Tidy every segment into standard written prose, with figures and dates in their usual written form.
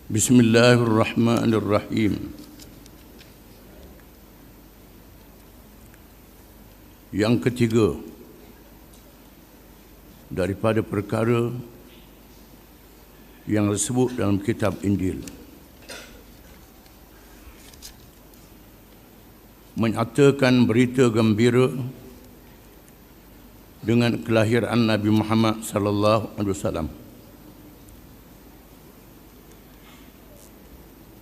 Bismillahirrahmanirrahim. Yang ketiga, daripada perkara yang disebut dalam kitab Injil, menyatakan berita gembira dengan kelahiran Nabi Muhammad sallallahu alaihi wasallam.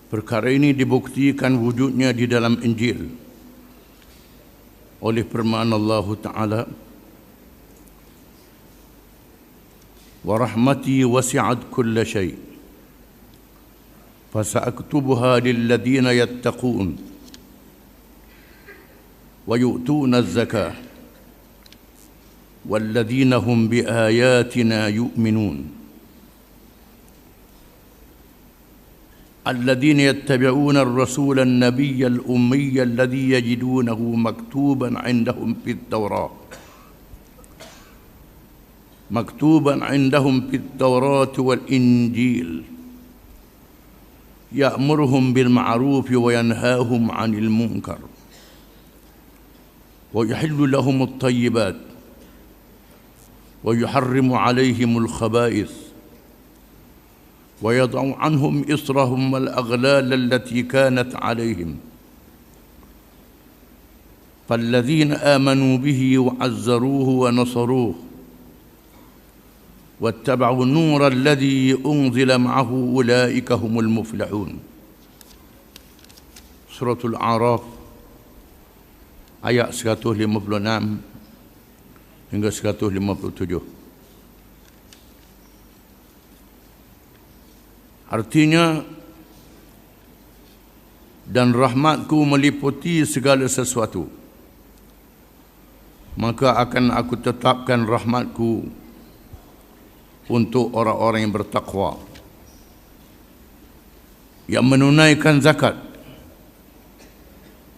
Perkara ini dibuktikan wujudnya di dalam Injil oleh firman Allah Ta'ala, wa rahmati wasi'at kulla syai' fasa'aktubuha lilladhina yattaqun wa yu'tuna az-zakah walladhina hum biayatina yu'minun الذين يتبعون الرسول النبي الأمي الذي يجدونه مكتوبا عندهم في التوراة والإنجيل يأمرهم بالمعروف وينهاهم عن المنكر ويحل لهم الطيبات ويحرم عليهم الخبائث ويضع عنهم إصرهم والأغلال التي كانت عليهم فالذين آمنوا به وعزروه ونصروه واتبعوا النور الذي أنزل معه أولئك هم المفلحون. Surah Al-A'raf ayat 156 hingga 157. Artinya, dan rahmatku meliputi segala sesuatu, maka akan aku tetapkan rahmatku untuk orang-orang yang bertakwa, yang menunaikan zakat,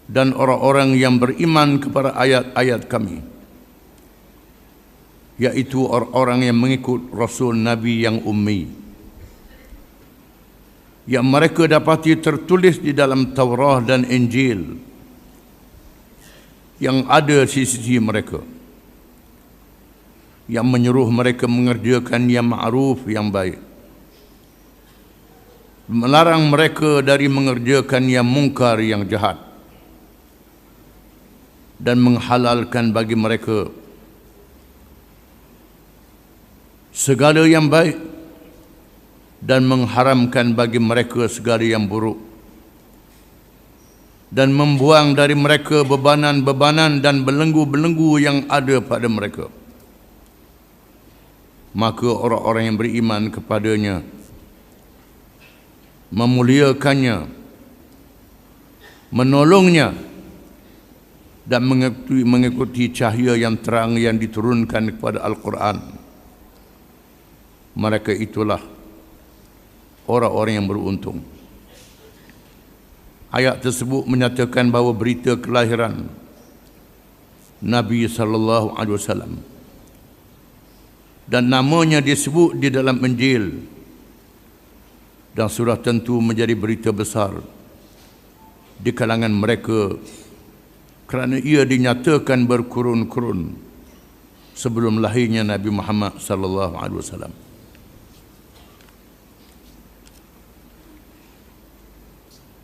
dan orang-orang yang beriman kepada ayat-ayat kami, yaitu orang-orang yang mengikut Rasul Nabi yang ummi, yang mereka dapati tertulis di dalam Taurat dan Injil yang ada di sisi mereka, yang menyuruh mereka mengerjakan yang ma'ruf, yang baik, melarang mereka dari mengerjakan yang mungkar, yang jahat, dan menghalalkan bagi mereka segala yang baik dan mengharamkan bagi mereka segala yang buruk, dan membuang dari mereka bebanan-bebanan dan belenggu-belenggu yang ada pada mereka. Maka orang-orang yang beriman kepadanya memuliakannya, menolongnya, dan mengikuti cahaya yang terang yang diturunkan kepada Al-Quran. Mereka itulah orang-orang yang beruntung. Ayat tersebut menyatakan bahawa berita kelahiran Nabi sallallahu alaihi wasallam dan namanya disebut di dalam Injil, dan sudah tentu menjadi berita besar di kalangan mereka kerana ia dinyatakan berkurun-kurun sebelum lahirnya Nabi Muhammad sallallahu alaihi wasallam.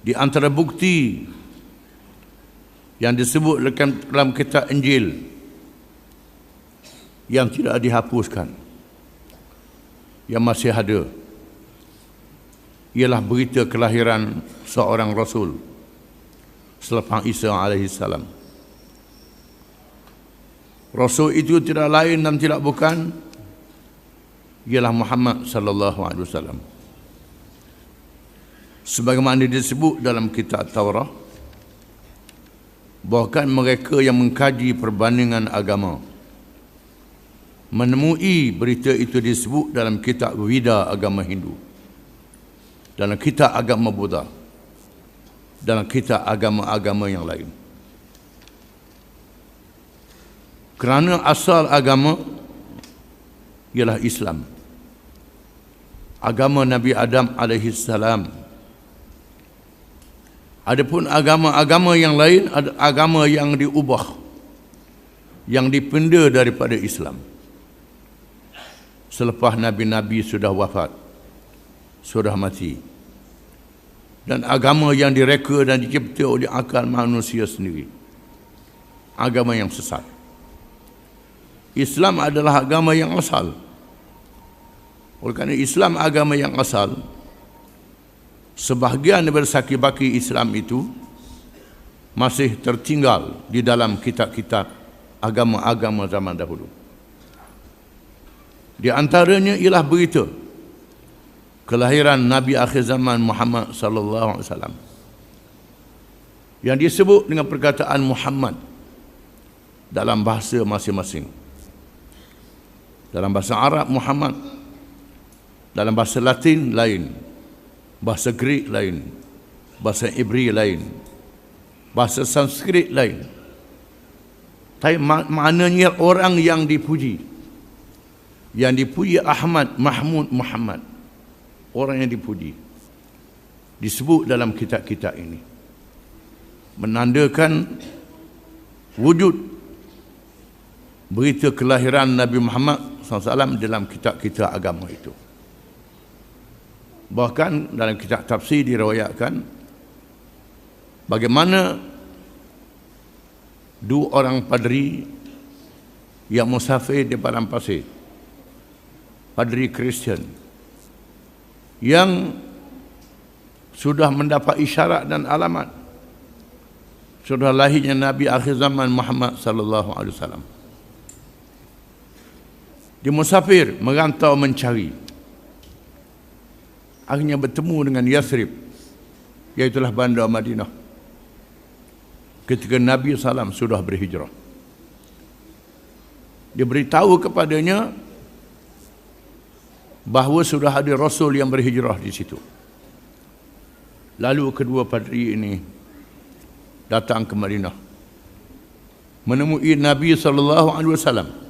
Di antara bukti yang disebut dalam kitab Injil yang tidak dihapuskan, yang masih ada, ialah berita kelahiran seorang Rasul selepas Isa AS. Rasul itu tidak lain dan tidak bukan ialah Muhammad sallallahu alaihi wasallam. Sebagaimana disebut dalam kitab Taurat, bahkan mereka yang mengkaji perbandingan agama menemui berita itu disebut dalam kitab Wida agama Hindu, dalam kitab agama Buddha, dalam kitab agama-agama yang lain. Kerana asal agama ialah Islam. agama Nabi Adam alaihi salam. Adapun agama-agama yang lain, ada agama yang diubah, yang dipinda daripada Islam selepas nabi-nabi sudah wafat, sudah mati, dan agama yang direka dan dicipta oleh akal manusia sendiri, agama yang sesat. Islam adalah agama yang asal. Oleh kerana Islam agama yang asal, sebahagian daripada saki-baki Islam itu masih tertinggal di dalam kitab-kitab agama-agama zaman dahulu. Di antaranya ialah berita kelahiran Nabi akhir zaman Muhammad sallallahu alaihi wasallam, yang disebut dengan perkataan Muhammad dalam bahasa masing-masing. Dalam bahasa Arab Muhammad, dalam bahasa Latin lain, bahasa Greek lain, bahasa Ibri lain, bahasa Sanskrit lain. Tapi maknanya orang yang dipuji. Yang dipuji Ahmad, Mahmud, Muhammad. Orang yang dipuji disebut dalam kitab-kitab ini, menandakan wujud berita kelahiran Nabi Muhammad SAW dalam kitab-kitab agama itu. Bahkan dalam kitab tafsir diriwayatkan bagaimana dua orang padri yang musafir di padang pasir, padri Kristian, yang sudah mendapat isyarat dan alamat sudah lahirnya Nabi akhir zaman Muhammad sallallahu alaihi wasallam. Dia musafir, merantau mencari. Akhirnya bertemu dengan Yathrib, iaitulah bandar Madinah, ketika Nabi SAW sudah berhijrah. Dia beritahu kepadanya bahawa sudah ada Rasul yang berhijrah di situ. Lalu kedua padri ini datang ke Madinah, menemui Nabi SAW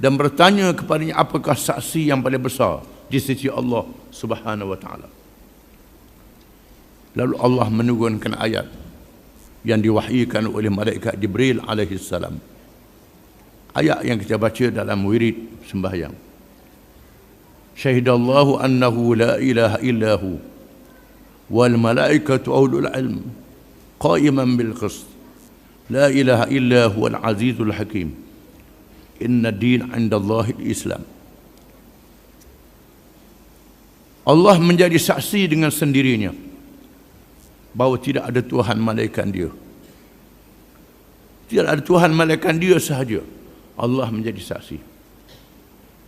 dan bertanya kepadanya apakah saksi yang paling besar di sisi Allah Subhanahu wa taala. Lalu Allah menurunkan ayat yang diwahyukan oleh malaikat Jibril alaihi salam. Ayat yang kita baca dalam wirid sembahyang. Syahidallahu annahu la ilaha illahu wal malaikatu ulul ilm qa'iman bil qist. La ilaha illa huwal azizul hakim. Inna din 'indallahi al-Islam. Allah menjadi saksi dengan sendirinya bahawa tidak ada Tuhan malaikat dia. Tidak ada Tuhan malaikat dia sahaja. Allah menjadi saksi.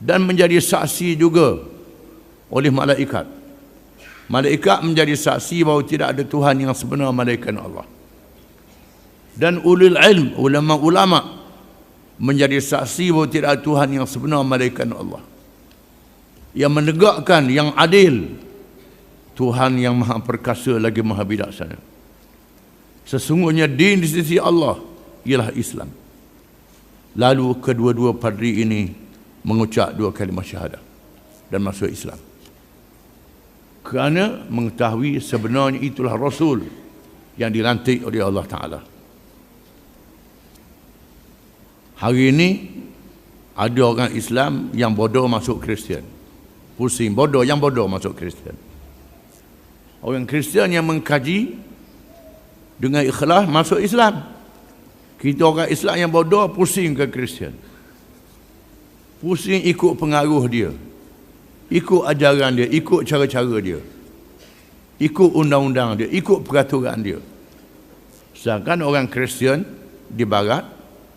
Dan menjadi saksi juga oleh malaikat. Malaikat menjadi saksi bahawa tidak ada Tuhan yang sebenar malaikat Allah. Dan ulul ilm, ulama-ulama menjadi saksi bahawa tidak ada Tuhan yang sebenar malaikat Allah. Yang menegakkan, yang adil, Tuhan yang maha perkasa lagi maha bijaksana. Sesungguhnya din di sisi Allah ialah Islam. Lalu kedua-dua padri ini mengucap dua kalimah syahadah dan masuk Islam, kerana mengetahui sebenarnya itulah Rasul yang dilantik oleh Allah Ta'ala. Hari ini ada orang Islam yang bodoh masuk Kristian. Pusing, bodoh, yang bodoh masuk Kristian. Orang Kristian yang mengkaji dengan ikhlas masuk Islam. Kita orang Islam yang bodoh pusing ke Kristian. Pusing ikut pengaruh dia, ikut ajaran dia, ikut cara-cara dia, ikut undang-undang dia, ikut peraturan dia. Sedangkan orang Kristian di Barat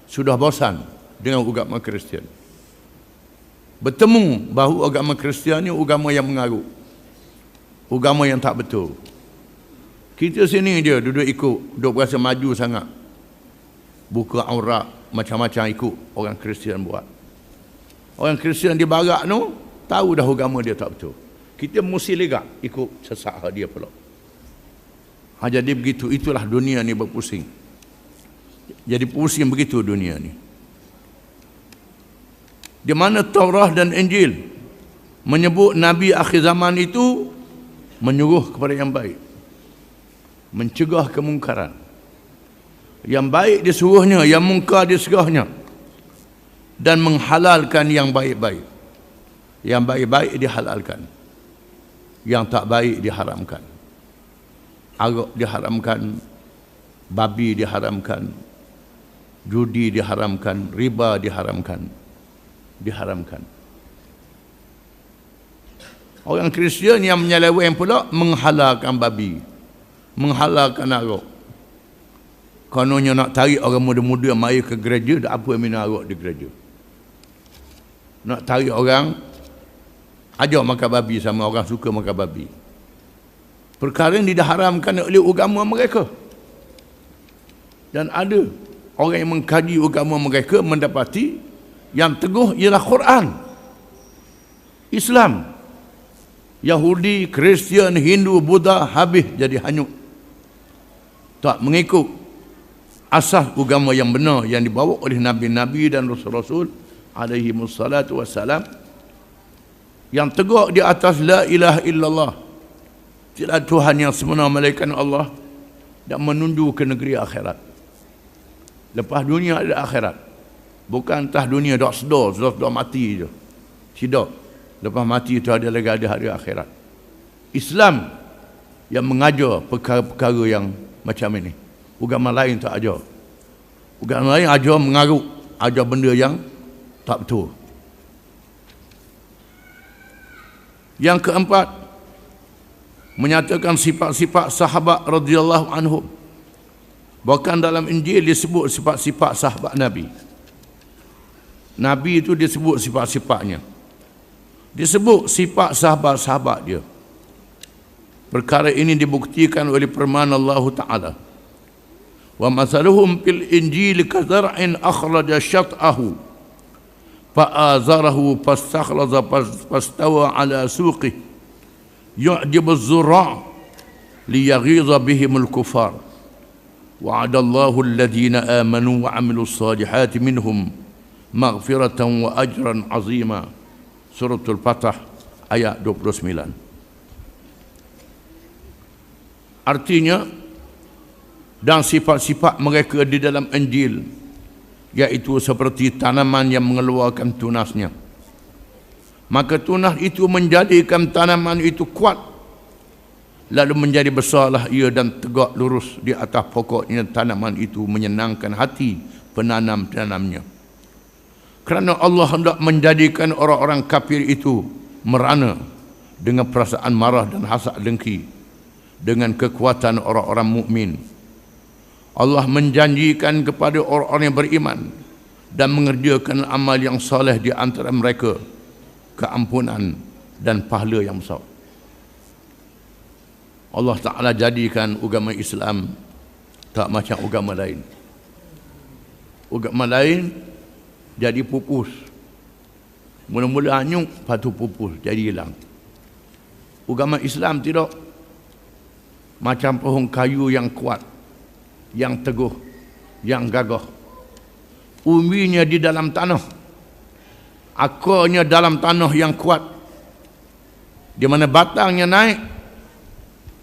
sudah bosan dengan agama Kristian. Bertemu bahawa agama Kristian ni agama yang mengarut, agama yang tak betul. Kita sini dia duduk ikut, duduk berasa maju sangat, buka aurat macam-macam ikut orang Kristian buat. Orang Kristian di Barat tu tahu dah agama dia tak betul. Kita mesti legak ikut sesat dia pula. Jadi begitu, itulah dunia ni berpusing. Jadi pusing begitu dunia ni. Di mana Taurat dan Injil menyebut Nabi akhir zaman itu menyuruh kepada yang baik, mencegah kemungkaran. Yang baik disuruhnya, yang mungkar disegahnya, dan menghalalkan yang baik-baik. Yang baik-baik dihalalkan, yang tak baik diharamkan. Arak diharamkan, babi diharamkan, judi diharamkan, riba diharamkan. Orang Kristian yang menyeleweng pula menghalalkan babi, menghalalkan arak. Kononnya nak tarik orang muda-muda mari ke gereja, tak apa minum arak di gereja. Nak tarik orang ajak makan babi sama orang suka makan babi. Perkara ini diharamkan oleh agama mereka. Dan ada orang yang mengkaji agama mereka mendapati yang teguh ialah Quran, Islam. Yahudi, Kristian, Hindu, Buddha habis jadi hanyut. Tak mengikut asas agama yang benar yang dibawa oleh Nabi-Nabi dan Rasul-Rasul alaihi wassalatu wassalam, yang tegak di atas la ilaha illallah, tiada Tuhan yang sebenar melainkan Allah, dan menuju ke negeri akhirat. Lepas dunia ada akhirat. Bukan entah dunia dah sedar mati je. Tidak. Lepas mati itu ada lagi ada hari akhirat. Islam yang mengajar perkara-perkara yang macam ini. Agama lain tak ajar. Agama lain ajar mengarut, ajar benda yang tak betul. Yang keempat, menyatakan sifat-sifat sahabat radhiyallahu anhum. Bahkan dalam Injil disebut sifat-sifat sahabat Nabi. Nabi itu disebut sifat-sifatnya. Disebut sifat sahabat-sahabat dia. Perkara ini dibuktikan oleh firman Allah Ta'ala. Wa mathaluhum fil injil kazar'in akhraja syat'ahu fa'azarahu fastakhlaza fastawa ala suqih yu'jibu az-zurra' liyaghiza bihimul kufar. Wa'adallahu alladhina amanu wa 'amilus salihati minhum maghfiratan wa ajran 'azima. Suratul Fatah ayat 29. Artinya, dan sifat-sifat mereka di dalam Injil, iaitu seperti tanaman yang mengeluarkan tunasnya. Maka tunas itu menjadikan tanaman itu kuat, lalu menjadi besarlah ia dan tegak lurus di atas pokoknya. Tanaman itu menyenangkan hati penanam-tanamnya. Kerana Allah hendak menjadikan orang-orang kafir itu merana dengan perasaan marah dan hasad dengki dengan kekuatan orang-orang mukmin. Allah menjanjikan kepada orang-orang yang beriman dan mengerjakan amal yang soleh di antara mereka keampunan dan pahala yang besar. Allah Ta'ala jadikan agama Islam tak macam agama lain. Agama lain jadi pupus. Mula-mula hanyut, lepas tu pupus, jadi hilang. Agama Islam tidak. Macam pohon kayu yang kuat, yang teguh, yang gagah. Umbinya di dalam tanah, akarnya dalam tanah yang kuat, di mana batangnya naik,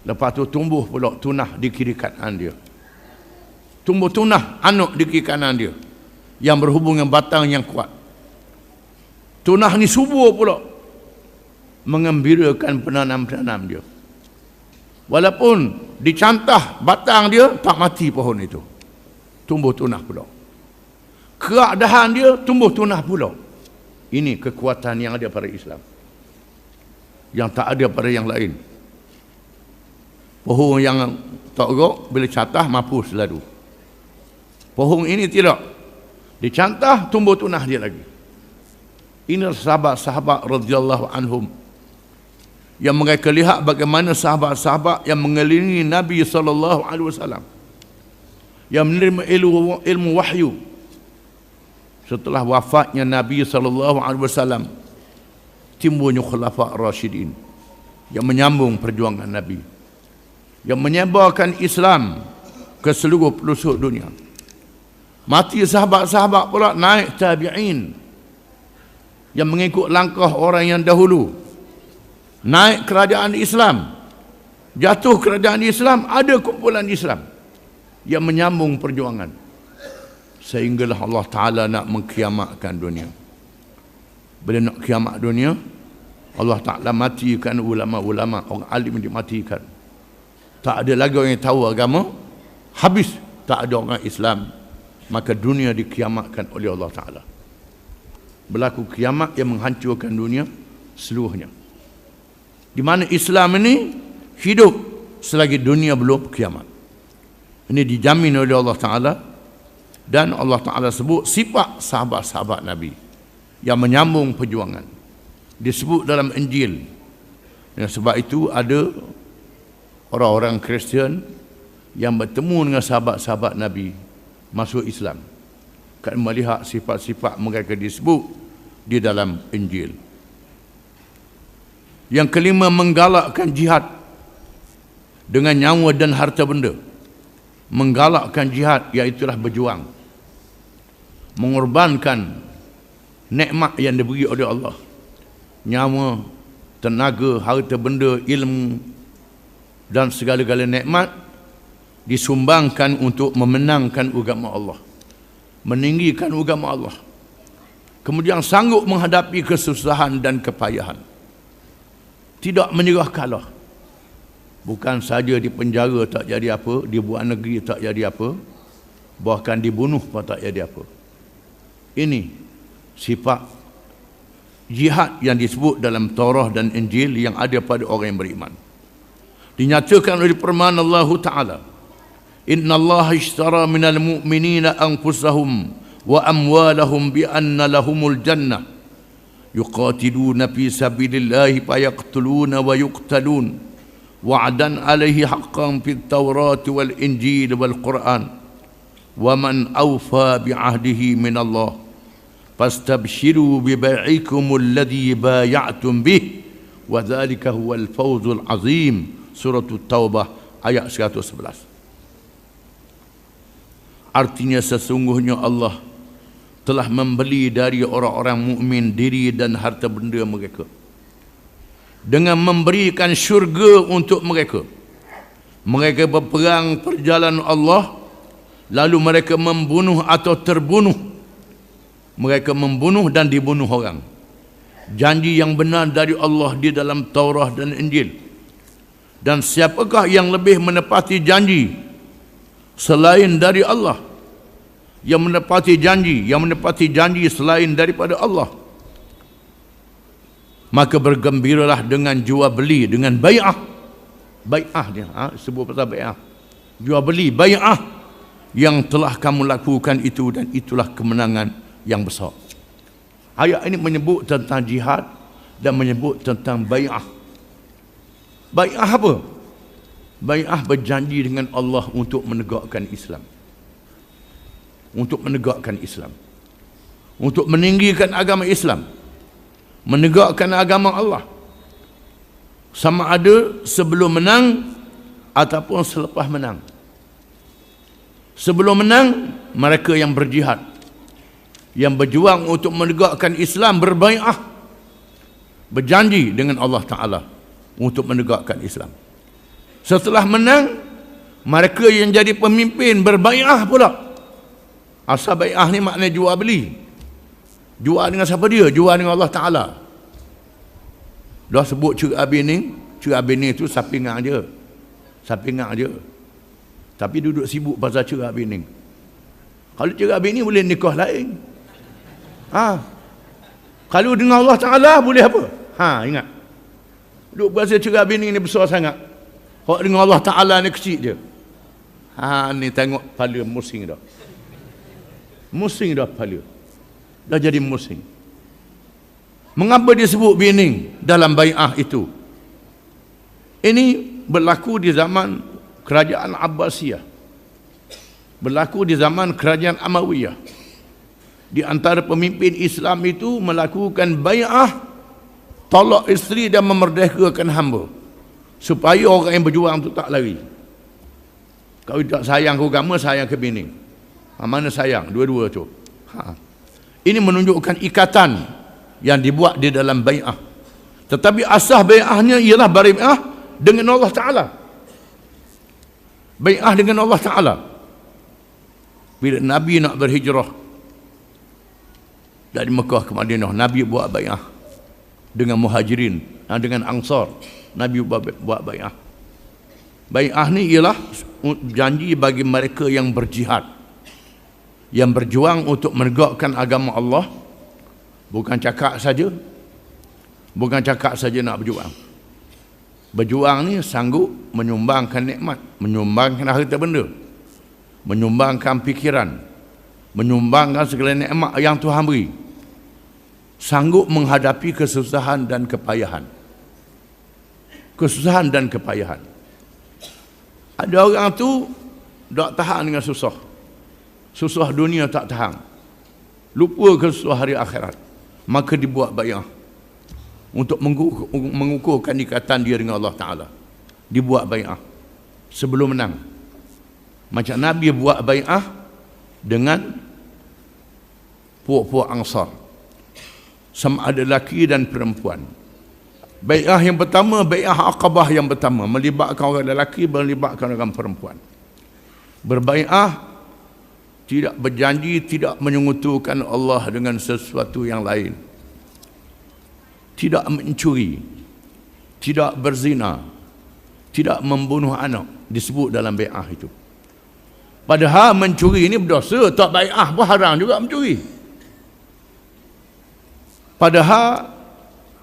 lepas tu tumbuh pula tunah di kiri kanan dia. Tumbuh tunah anak di kiri kanan dia, yang berhubung dengan batang yang kuat. Tunah ni subur pula, mengembirakan penanam-penanam dia. Walaupun dicantah batang dia, tak mati pohon itu, tumbuh tunah pula. Kerak dahan dia, tumbuh tunah pula. Ini kekuatan yang ada pada Islam, yang tak ada pada yang lain. Pohon yang tak gerak, bila catah mampus lalu. Pohon ini tidak, dicantah tumbuh tunah dia lagi. Ini sahabat-sahabat radhiyallahu anhum, yang mereka lihat bagaimana sahabat-sahabat yang mengelilingi Nabi SAW, yang menerima ilmu wahyu setelah wafatnya Nabi SAW, timbulnya Khulafa' Rasyidin yang menyambung perjuangan Nabi, yang menyebarkan Islam ke seluruh pelosok dunia. Mati sahabat-sahabat pula, naik tabi'in yang mengikut langkah orang yang dahulu, naik kerajaan Islam, jatuh kerajaan Islam, ada kumpulan Islam yang menyambung perjuangan sehinggalah Allah Ta'ala nak mengkiamatkan dunia. Bila nak kiamat dunia, Allah Ta'ala matikan ulama-ulama, orang alim dimatikan. Tak ada lagi orang yang tahu agama, habis, tak ada orang Islam, maka dunia dikiamatkan oleh Allah Ta'ala. Berlaku kiamat yang menghancurkan dunia seluruhnya. Di mana Islam ini hidup selagi dunia belum kiamat. Ini dijamin oleh Allah Ta'ala, dan Allah Ta'ala sebut sifat sahabat-sahabat Nabi yang menyambung perjuangan. Disebut dalam Injil. Dan sebab itu ada orang-orang Kristian yang bertemu dengan sahabat-sahabat Nabi masuk Islam, kan melihat sifat-sifat mereka disebut di dalam Injil. Yang kelima, menggalakkan jihad dengan nyawa dan harta benda. Menggalakkan jihad iaitulah berjuang, mengorbankan nikmat yang diberi oleh Allah, nyawa, tenaga, harta benda, ilmu dan segala-gala nikmat disumbangkan untuk memenangkan agama Allah, meninggikan agama Allah, kemudian sanggup menghadapi kesusahan dan kepayahan, tidak menyerah kalah. Bukan saja di penjara tak jadi apa, di buat negeri tak jadi apa, bahkan dibunuh pun tak jadi apa. Ini sifat jihad yang disebut dalam Taurah dan Injil yang ada pada orang yang beriman. Dinyatakan oleh firman Allah Ta'ala, Inna Allah ishtara minal mu'minina anfusahum wa amwalahum bi anna lahumul jannah yuqatiluna fi sabilillahi fayaqtuluna wa yuqtalun wa'dan alaihi haqqan fit tawrat wal injil wal quran wa man awfa bi'ahdihi min Allah fastabshiru bi bai'ikumul ladzi bay'atum bih wa dzalika huwal fawzul azim. Surah Taubah ayat 111. Artinya sesungguhnya Allah telah membeli dari orang-orang mukmin diri dan harta benda mereka dengan memberikan syurga untuk mereka. Mereka berperang perjalanan Allah, lalu mereka membunuh atau terbunuh. Mereka membunuh dan dibunuh orang. Janji yang benar dari Allah di dalam Taurah dan Injil. Dan siapakah yang lebih menepati janji selain dari Allah? Yang menepati janji selain daripada Allah. Maka bergembiralah dengan jual beli, dengan bai'ah. Bai'ah dia, sebut pasal bai'ah. Jual beli, bai'ah yang telah kamu lakukan itu, dan itulah kemenangan yang besar. Ayat ini menyebut tentang jihad dan menyebut tentang bai'ah. Bai'ah apa? Bai'ah berjanji dengan Allah untuk menegakkan Islam. Untuk menegakkan Islam. Untuk meninggikan agama Islam. Menegakkan agama Allah. Sama ada sebelum menang ataupun selepas menang. Sebelum menang, mereka yang berjihad, yang berjuang untuk menegakkan Islam, berbai'ah, berjanji dengan Allah Ta'ala untuk menegakkan Islam. Setelah menang, mereka yang jadi pemimpin berbai'ah pula. Asal bai'ah ni maknanya jual beli. Jual dengan siapa dia? Jual dengan Allah Ta'ala. Dah sebut Cik Abining. Cik Abining tu sapingan je. Sapingan je. Tapi duduk sibuk pasal Cik Abining. Kalau Cik Abining boleh nikah lain. Kalau dengan Allah Ta'ala boleh apa? Ingat. Duduk pasal Cik Abining ni besar sangat. Kalau dengan Allah Ta'ala ni kecil je. Ni tengok kepala musing dah. Musing dah kepala. Dah jadi musing. Mengapa disebut bining dalam bai'ah itu? Ini berlaku di zaman kerajaan Abbasiyah. Berlaku di zaman kerajaan Amawiyah. Di antara pemimpin Islam itu melakukan bai'ah, tolak isteri dan memerdekakan hamba, supaya orang yang berjuang itu tak lari. Kalau tak sayang ke agama, sayang ke bini. Mana sayang? Dua-dua tu. Ini menunjukkan ikatan yang dibuat di dalam bai'ah. Tetapi asas bai'ahnya ialah bai'ah dengan Allah Ta'ala. Bai'ah dengan Allah Ta'ala. Bila Nabi nak berhijrah dari Mekah ke Madinah, Nabi buat bai'ah dengan muhajirin, dengan ansar. Nabi buat bai'ah. Bai'ah ni ialah janji bagi mereka yang berjihad, yang berjuang untuk menegakkan agama Allah. Bukan cakap saja, bukan cakap saja nak berjuang. Berjuang ni sanggup menyumbangkan nikmat, menyumbangkan harta benda, menyumbangkan fikiran, menyumbangkan segala nikmat yang Tuhan beri. Sanggup menghadapi kesusahan dan kepayahan. Kesusahan dan kepayahan. Ada orang tu tak tahan dengan susah. Susah dunia tak tahan. Lupa kesusah hari akhirat. Maka dibuat bai'ah untuk mengukuhkan ikatan dia dengan Allah Ta'ala. Dibuat bai'ah sebelum menang. Macam Nabi buat bai'ah dengan puak-puak Ansar, sama ada lelaki dan perempuan. Bai'ah yang pertama, bai'ah Aqabah yang pertama, melibatkan orang lelaki, melibatkan orang perempuan. Berbai'ah tidak berjanji tidak menyekutukan Allah dengan sesuatu yang lain, tidak mencuri, tidak berzina, tidak membunuh anak, disebut dalam bai'ah itu. Padahal mencuri ini berdosa, tak bai'ah pun haram juga mencuri. Padahal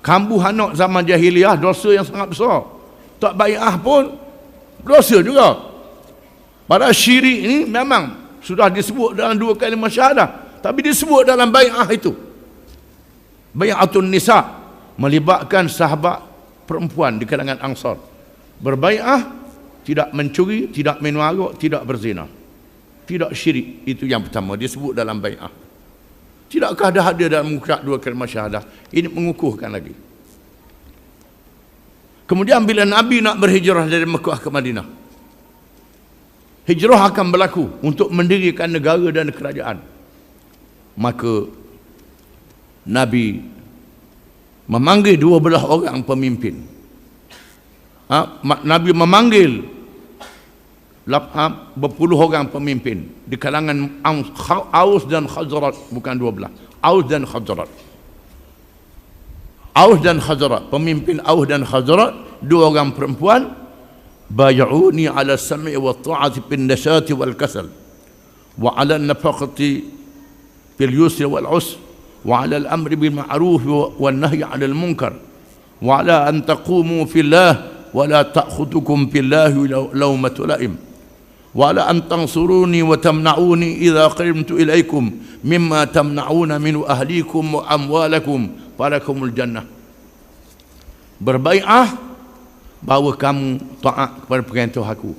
kambuh anak zaman jahiliah dosa yang sangat besar, tak bai'ah pun dosa juga. Padahal syirik ini memang sudah disebut dalam 2 kalimah syahadah, tapi disebut dalam bai'ah itu. Bai'atun nisa, melibatkan sahabat perempuan di kalangan Ansar. Berbai'ah tidak mencuri, tidak minum arak, tidak berzina, tidak syirik. Itu yang pertama disebut dalam bai'ah. Tidakkah dah ada dalam mengucap 2 kalimah syahadah? Ini mengukuhkan lagi. Kemudian bila Nabi nak berhijrah dari Mekah ke Madinah, hijrah akan berlaku untuk mendirikan negara dan kerajaan. Maka Nabi memanggil 12 orang pemimpin. Nabi memanggil berpuluh orang pemimpin di kalangan Aus dan Khazraj, bukan 12. Aus dan Khazraj. Aus dan Khazraj, pemimpin Aus dan Khazraj, 2 orang perempuan. Bay'uni ala sam'i wa ta'ati bin nasyati wal kasal wa ala nafaqati bil yusri wal usr wa ala al-amri bil ma'ruf wal nahyi 'anil munkar wa ala an taqumu fillah wa la ta'khudukum billahi lawmatu la'im wa ala an tansuruni wa tamna'uni idza qadimtu ilaykum mimma tamna'una min ahlikum wa amwalakum falakumul jannah. Berbai'ah bahawa kamu taat kepada perintah aku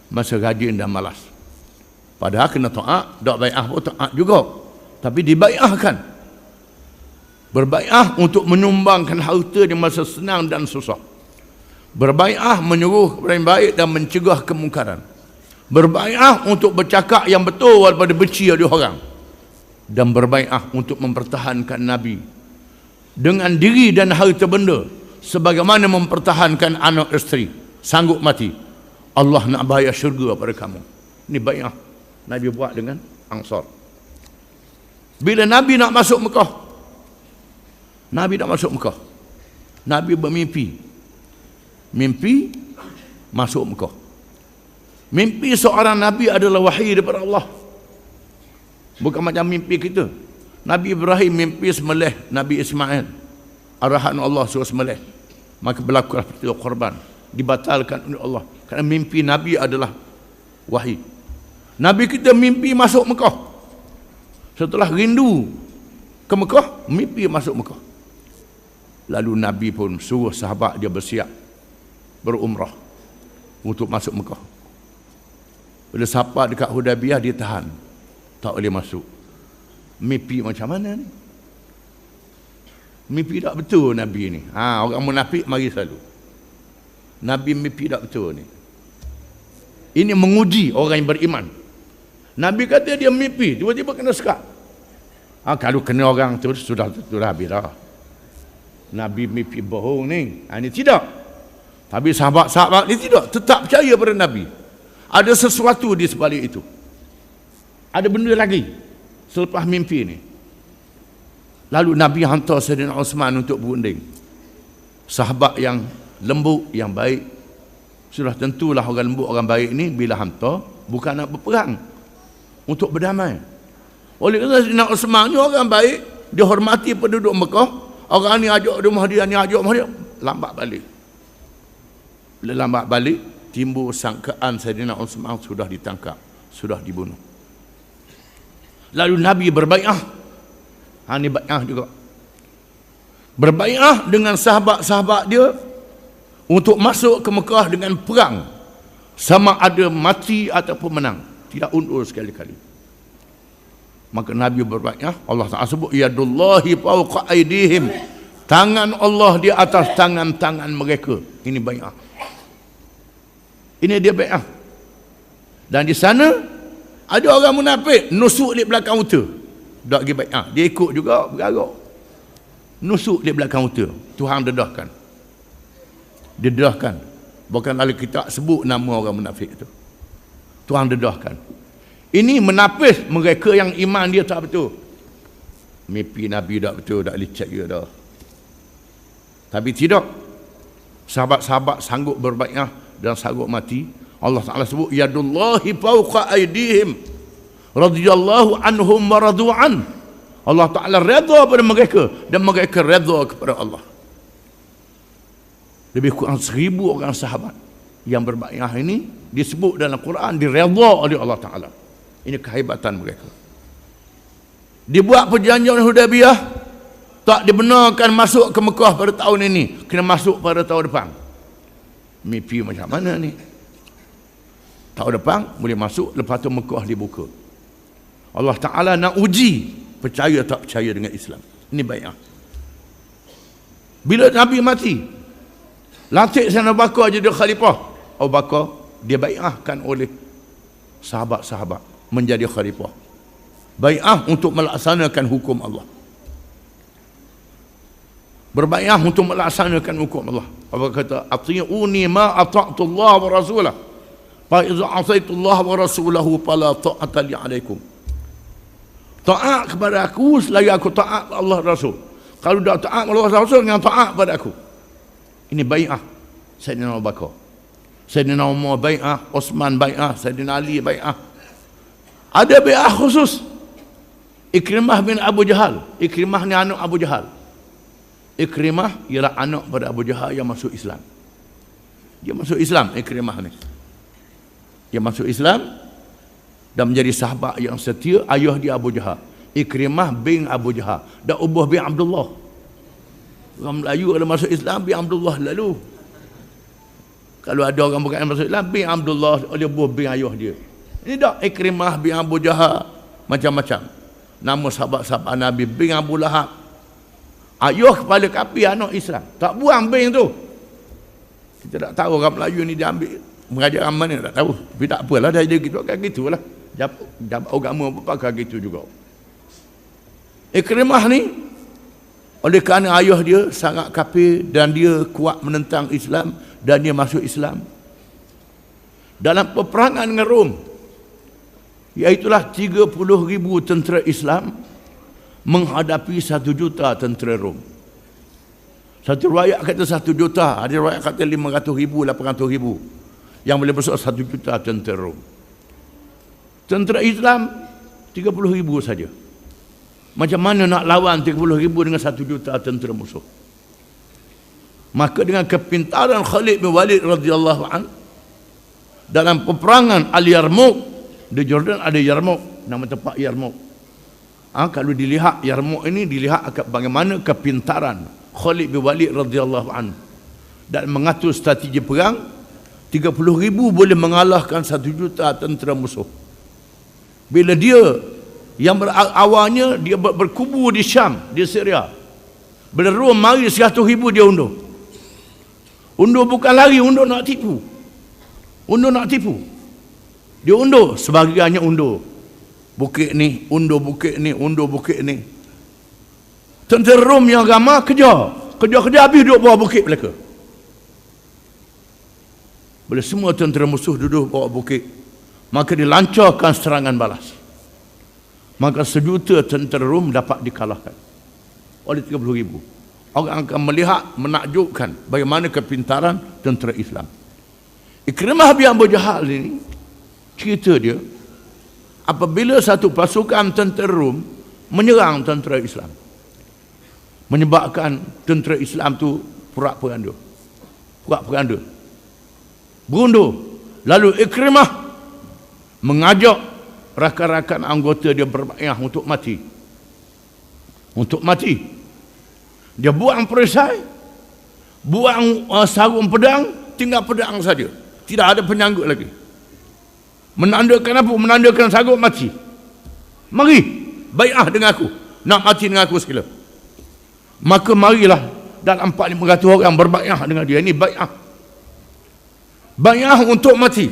masa rajin dan malas. Padahal kena taat, tak bai'ah pun taat juga, tapi dibai'ahkan. Berbai'ah untuk menyumbangkan harta di masa senang dan susah. Berbai'ah menyuruh kepada yang baik dan mencegah kemungkaran. Berbai'ah untuk bercakap yang betul daripada benci oleh orang. Dan berbai'ah untuk mempertahankan Nabi dengan diri dan harta benda, sebagaimana mempertahankan anak isteri, sanggup mati. Allah nak bayar syurga pada kamu. Ini bai'ah Nabi buat dengan Ansar. Bila Nabi nak masuk Mekah, Nabi bermimpi. Mimpi masuk Mekah. Mimpi seorang Nabi adalah wahyu daripada Allah. Bukan macam mimpi kita. Nabi Ibrahim mimpi sembelih Nabi Ismail. Arahan Allah suruh sembelih, maka berlakulah peristiwa korban, dibatalkan oleh Allah kerana mimpi Nabi adalah wahyu. Nabi kita mimpi masuk Mekah. Setelah rindu ke Mekah, mimpi masuk Mekah. Lalu Nabi pun suruh sahabat dia bersiap berumrah untuk masuk Mekah. Bila sahabat dekat Hudaybiyah, dia tahan, tak boleh masuk. Mimpi macam mana ni? Mimpi tak betul Nabi ni. Orang munafik mari selalu. Nabi mimpi tak betul ni. Ini menguji orang yang beriman. Nabi kata dia mimpi, tiba-tiba kena sekat. Kalau kena orang tu sudah habis dah. Nabi mimpi bohong ni. Ini tidak. Tapi sahabat-sahabat ni tidak, tetap percaya pada Nabi. Ada sesuatu di sebalik itu. Ada benda lagi selepas mimpi ni. Lalu Nabi hantar Saidina Osman untuk berunding. Sahabat yang lembut, yang baik. Sudah tentulah orang lembut, orang baik ni bila hantar bukan nak berperang, untuk berdamai. Oleh kerana Saidina Osman ni orang baik, dia hormati penduduk Mekah. Orang ni ajak rumah dia, ni ajak rumah dia, lambat balik. Bila lambat balik, timbul sangkaan Saidina Osman sudah ditangkap, sudah dibunuh. Lalu Nabi berbai'ah. Ini bai'ah juga. Berbai'ah dengan sahabat-sahabat dia untuk masuk ke Mekah dengan perang, sama ada mati ataupun menang, tidak undur sekali-kali. Maka Nabi berbai'ah. Allah Ta'ala sebut yadullahi fawqa aydihim, tangan Allah di atas tangan-tangan mereka. Ini bai'ah. Ini dia bai'ah. Dan di sana ada orang munafik nusuk di belakang unta, tak pergi bai'ah, dia ikut juga bergarak, nusuk di belakang unta. Tuhan dedahkan, dia dedahkan. Bukan ahli kitab sebut nama orang munafik itu, Tuhan dedahkan. Ini menapis mereka yang iman dia tak betul. Mimpi Nabi tak betul, tak boleh cek dia dah. Tapi tidak, sahabat-sahabat sanggup berbai'ah dan sanggup mati. Allah Ta'ala sebut yadullahi fawqa aydihim radhiyallahu anhum wa radu'an. Allah Ta'ala redha pada mereka dan mereka redha kepada Allah. Lebih kurang 1000 orang sahabat yang berbai'ah ini disebut dalam Quran diredha oleh Allah Ta'ala. Ini kehebatan mereka. Dibuat perjanjian Hudaybiyah, tak dibenarkan masuk ke Mekah pada tahun ini, kena masuk pada tahun depan. Mimpi macam mana ni? Tahun depan boleh masuk, lepas tu Mekah dibuka. Allah Ta'ala nak uji percaya tak percaya dengan Islam. Ini bai'ah. Bila Nabi mati, lantik Sayyidina Abu Bakar jadi khalifah. Abu Bakar dia bai'ahkan oleh sahabat-sahabat menjadi khalifah. Bai'ah untuk melaksanakan hukum Allah. Berbai'ah untuk melaksanakan hukum Allah. Allah kata, ati'uni ma ata'tu Allah wa rasulah. Fa iza asaitu Allah wa rasulahu fala ta'ata li alaikum. Taat kepada aku selagi aku taat Allah Rasul. Kalau dah taat Allah Rasul, dengan taat pada aku. Ini bai'ah Sayyidina Abu Bakar. Sayyidina Umar bai'ah, Osman bai'ah, Sayyidina Ali bai'ah. Ada bai'ah khusus. Ikrimah bin Abu Jahal. Ikrimah ni anak Abu Jahal. Ikrimah ialah anak pada Abu Jahal yang masuk Islam. Dia masuk Islam, Ikrimah ni. Dia masuk Islam dan menjadi sahabat yang setia. Ayah dia Abu Jahal, Ikrimah bin Abu Jahal, dan Ubah bin Abdullah. Orang Melayu kalau masuk Islam bin Abdullah lalu. Kalau ada orang bukan yang masuk Islam, bin Abdullah, oleh Ubah bin ayah dia. Ini tak Ikrimah bin Abu Jahal, macam-macam. Nama sahabat-sahabat Nabi bin Abu Lahab. Ayah kepala kafir, anak Islam. Tak buang bin tu. Kita tak tahu orang Melayu ni dia ambil mengajar mana, tak tahu. Tapi tak apalah, dah jadi gitu, kan gitulah. Jabat agama apa pakai gitu juga. Ikrimah ni, oleh kerana ayah dia sangat kafir dan dia kuat menentang Islam dan dia masuk Islam, dalam peperangan dengan Rom, iaitulah 30,000 tentera Islam menghadapi 1 juta tentera Rom. Satu riwayat kata 1 juta, ada riwayat kata 500,000, 800,000 yang boleh besar 1 juta tentera Rom. Tentera Islam 30,000 saja. Macam mana nak lawan 30,000 dengan 1 juta tentera musuh? Maka dengan kepintaran Khalid bin Walid radhiyallahu an, dalam peperangan Al-Yarmouk, di Jordan ada Yarmouk, nama tempat Yarmouk. Kalau dilihat Yarmouk ini, dilihat bagaimana kepintaran Khalid bin Walid radhiyallahu an dan mengatur strategi perang. 30,000 boleh mengalahkan 1 juta tentera musuh. Bila dia yang awalnya dia berkubu di Syam, di Syria, bila Rom mari 100,000 dia undur. Undur bukan lari, undur nak tipu. Undur nak tipu. Dia undur, sebahagiannya undur bukit ni, undur bukit ni, undur bukit ni. Tentera Rom yang ramai kejar, kerja-kerja habis duduk bawah bukit mereka. Bila semua tentera musuh duduk bawah bukit, maka dilancarkan serangan balas. Maka 1 juta tentera Rom dapat dikalahkan oleh 30,000. Orang akan melihat, menakjubkan bagaimana kepintaran tentera Islam. Ikrimah bin Abu Jahal ini, cerita dia, apabila satu pasukan tentera Rom menyerang tentera Islam, menyebabkan tentera Islam tu purak-peranda, berundur. Lalu Ikrimah mengajak rakan-rakan anggota dia berbaiat untuk mati. Dia buang perisai, buang sarung pedang, tinggal pedang saja. Tidak ada penyanggut lagi. Menandakan apa? Menandakan sanggup mati. Mari, bai'ah dengan aku. Nak mati dengan aku sekali. Maka marilah dalam 400-500 orang berbai'ah dengan dia. Ini bai'ah. Bai'ah untuk mati.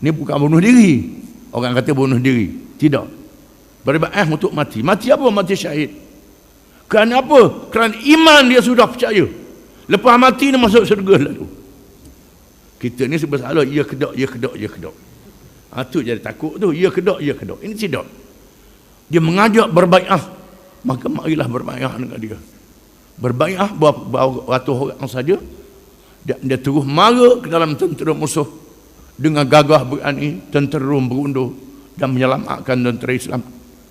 Ini bukan bunuh diri. Orang kata bunuh diri. Tidak. Berbai'ah untuk mati. Mati apa? Mati syahid. Kerana apa? Kerana iman dia sudah percaya. Lepas mati dia masuk syurga lalu. Kita ni bersalah, ya kedok. Itu jadi takut tu, ya kedok. Ini tidak. Dia mengajak berbai'ah. Maka marilah berbai'ah dengan dia. Berbai'ah berapa ratus orang saja. Dia terus mara ke dalam tentera musuh. Dengan gagah berani, tentera Rom berundur dan menyelamatkan tentera Islam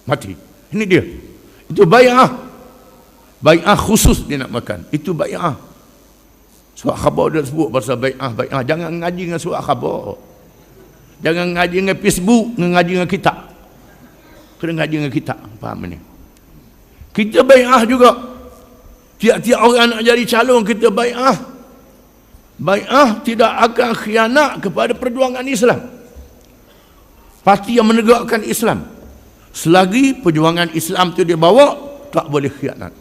mati. Ini dia. Itu bai'ah. Bai'ah khusus dia nak makan. Itu bai'ah. Surat khabar dia sebut pasal bai'ah. Jangan ngaji dengan surat khabar. Jangan ngaji dengan Facebook, ngaji dengan kitab. Kena ngaji dengan kitab. Faham ni? Kita bai'ah juga. Tiap-tiap orang nak jadi calon, kita bai'ah. Bai'ah tidak akan khianat kepada perjuangan Islam. Parti yang menegakkan Islam. Selagi perjuangan Islam itu dia bawa, tak boleh khianat.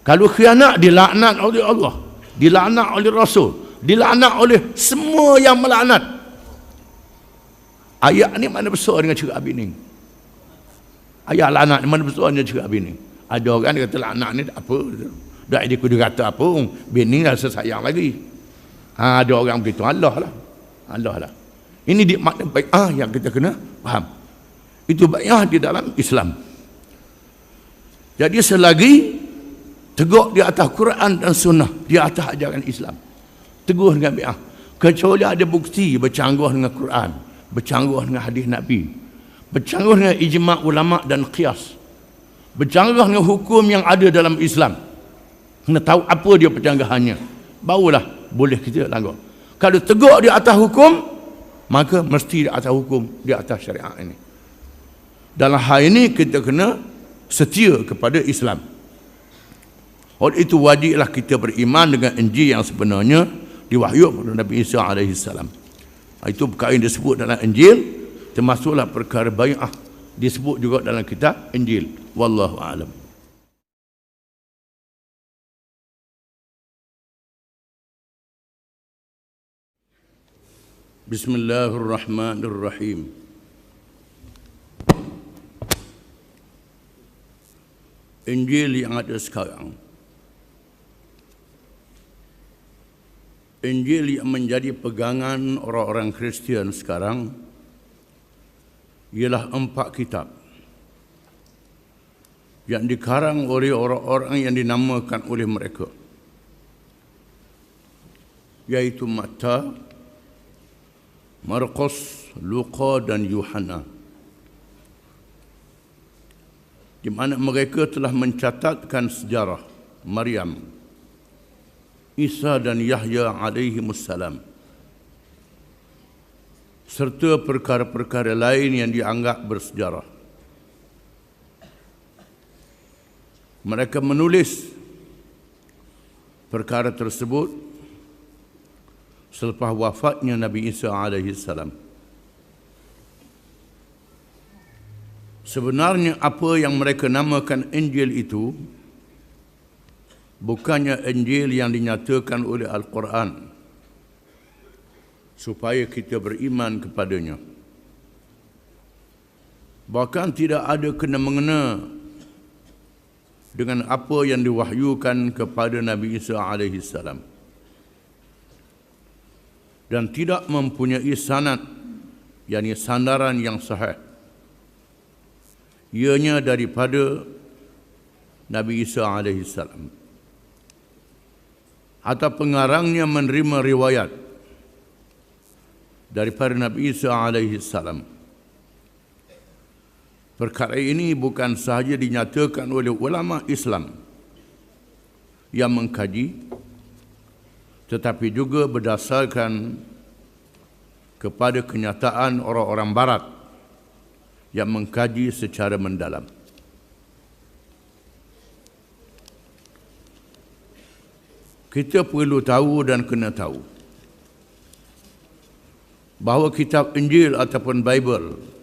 Kalau khianat, dilaknat oleh Allah, dilaknat oleh Rasul, dilaknat oleh semua yang melaknat. Ayat ni mana besar dengan cerita bini. Ayat laknat ni mana besar dengan cerita bini. Ada orang dia kata laknat ni tak apa. Dah dia kata apa, bini rasa sayang lagi. Ada orang begitu. Allah lah. Ini dia makna bai'ah yang kita kena faham. Itu bai'ah di dalam Islam. Jadi selagi tegak di atas Quran dan Sunnah, di atas ajaran Islam, teguh dengan bai'ah. Kecuali ada bukti bercanggah dengan Quran, bercanggah dengan hadis Nabi, bercanggah dengan ijma' ulama' dan qiyas, bercanggah dengan hukum yang ada dalam Islam. Kena tahu apa dia percanggahannya, barulah boleh kita langgar. Kalau tegak di atas hukum, maka mesti di atas hukum, di atas syariat ini. Dalam hal ini kita kena setia kepada Islam. Oleh itu wajiblah kita beriman dengan Injil yang sebenarnya diwahyuk kepada Nabi Isa AS. Itu perkara yang disebut dalam Injil, termasuklah perkara bai'ah disebut juga dalam kitab Injil. Wallahu a'lam. Bismillahirrahmanirrahim. Injil yang ada sekarang, Injil yang menjadi pegangan orang-orang Kristian sekarang ialah 4 kitab yang dikarang oleh orang-orang yang dinamakan oleh mereka, yaitu Matta, Markus, Luqa dan Yohana, di mana mereka telah mencatatkan sejarah Maryam, Isa dan Yahya alaihimussalam, serta perkara-perkara lain yang dianggap bersejarah. Mereka menulis perkara tersebut selepas wafatnya Nabi Isa alaihissalam. Sebenarnya apa yang mereka namakan Injil itu bukannya Injil yang dinyatakan oleh Al-Quran supaya kita beriman kepadanya. Bahkan tidak ada kena-mengena dengan apa yang diwahyukan kepada Nabi Isa alaihi salam dan tidak mempunyai sanad, yakni sandaran yang sahih, ianya daripada Nabi Isa alaihi salam atau pengarangnya menerima riwayat daripada Nabi Isa alaihi salam. Perkara ini bukan sahaja dinyatakan oleh ulama Islam yang mengkaji, tetapi juga berdasarkan kepada kenyataan orang-orang barat yang mengkaji secara mendalam. Kita perlu tahu dan kena tahu bahawa kitab Injil ataupun Bible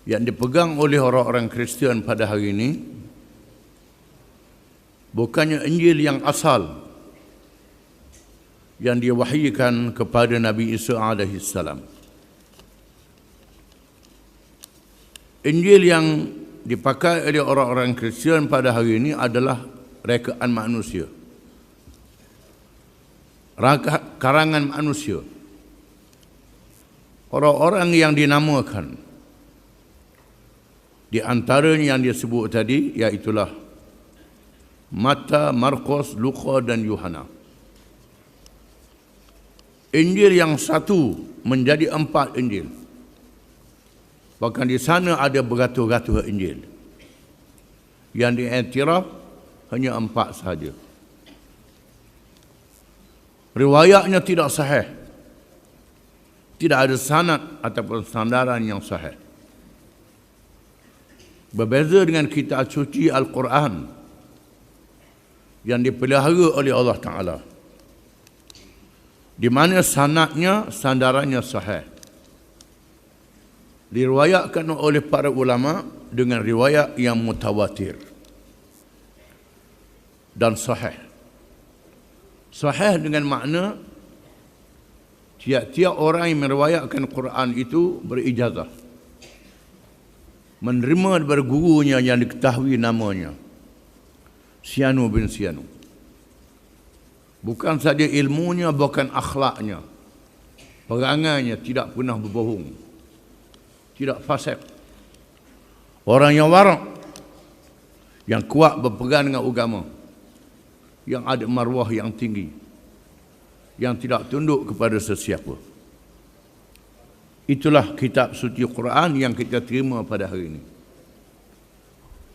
yang dipegang oleh orang-orang Kristian pada hari ini bukannya Injil yang asal yang diwahyukan kepada Nabi Isa alaihi salam. Injil yang dipakai oleh orang-orang Kristian pada hari ini adalah rekaan manusia, karangan manusia, orang-orang yang dinamakan. Di antaranya yang dia sebut tadi, iaitulah Matta, Markus, Luka dan Yohana. Injil yang satu menjadi 4 Injil. Bahkan di sana ada beratus-ratus Injil. Yang diiktiraf hanya 4 sahaja. Riwayatnya tidak sahih. Tidak ada sanad ataupun sandaran yang sahih. Berbeza dengan kitab suci Al-Quran yang dipelihara oleh Allah Ta'ala, di mana sanadnya, sandarannya sahih. Diriwayatkan oleh para ulama dengan riwayat yang mutawatir dan sahih. Sahih dengan makna tiap-tiap orang yang meriwayatkan Quran itu berijazah, menerima daripada gurunya yang diketahui namanya, Sianu bin Sianu. Bukan saja ilmunya, bukan akhlaknya, perangainya tidak pernah berbohong, tidak fasik. Orang yang warak, yang kuat berpegang dengan agama, yang ada maruah yang tinggi, yang tidak tunduk kepada sesiapa. Itulah kitab suci Quran yang kita terima pada hari ini.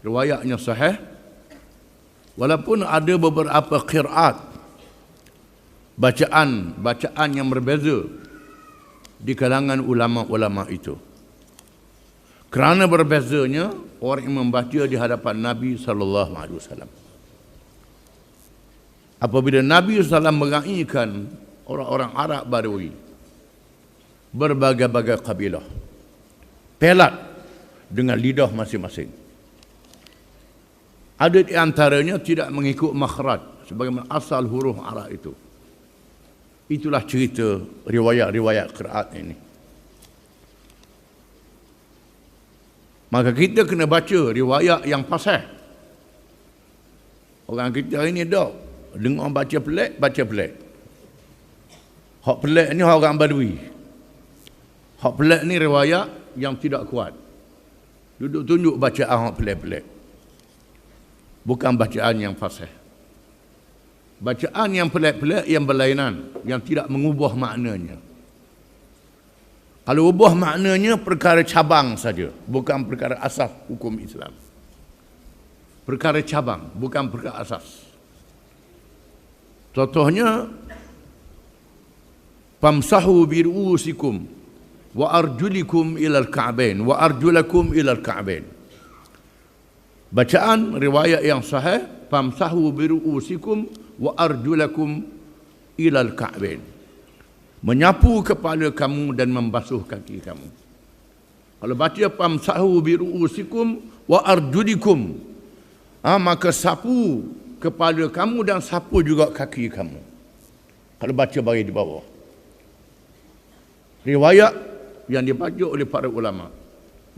Riwayatnya sahih, walaupun ada beberapa qiraat, bacaan yang berbeza di kalangan ulama-ulama itu. Kerana berbezanya, orang yang membaca di hadapan Nabi SAW. Apabila Nabi SAW meraihkan orang-orang Arab Badui, berbagai-bagai kabilah, pelat dengan lidah masing-masing. Ada di antaranya tidak mengikut makhraj sebagaimana asal huruf Arab itu. Itulah cerita riwayat-riwayat qiraat ini. Maka kita kena baca riwayat yang fasih. Orang kita ini dah dengar baca pelik. Hak pelik ni orang Badui. Hak pelik ni riwayat yang tidak kuat. Duduk tunjuk bacaan hak pelik-pelik. Bukan bacaan yang fasih. Bacaan yang pelik-pelik yang berlainan, yang tidak mengubah maknanya. Kalau ubah maknanya, perkara cabang saja, bukan perkara asas hukum Islam. Perkara cabang, bukan perkara asas. Contohnya, famsahu biru'usikum wa arjulikum ilal ka'bain wa arjulakum ilal ka'bain. Bacaan riwayat yang sahih, famsahu biru'usikum wa arjulakum ilal ka'bain. Menyapu kepala kamu dan membasuh kaki kamu. Kalau baca famsahu biru'usikum wa arjulikum, maka sapu kepala kamu dan sapu juga kaki kamu. Kalau baca bagi di bawah. Riwayat yang dibaca oleh para ulama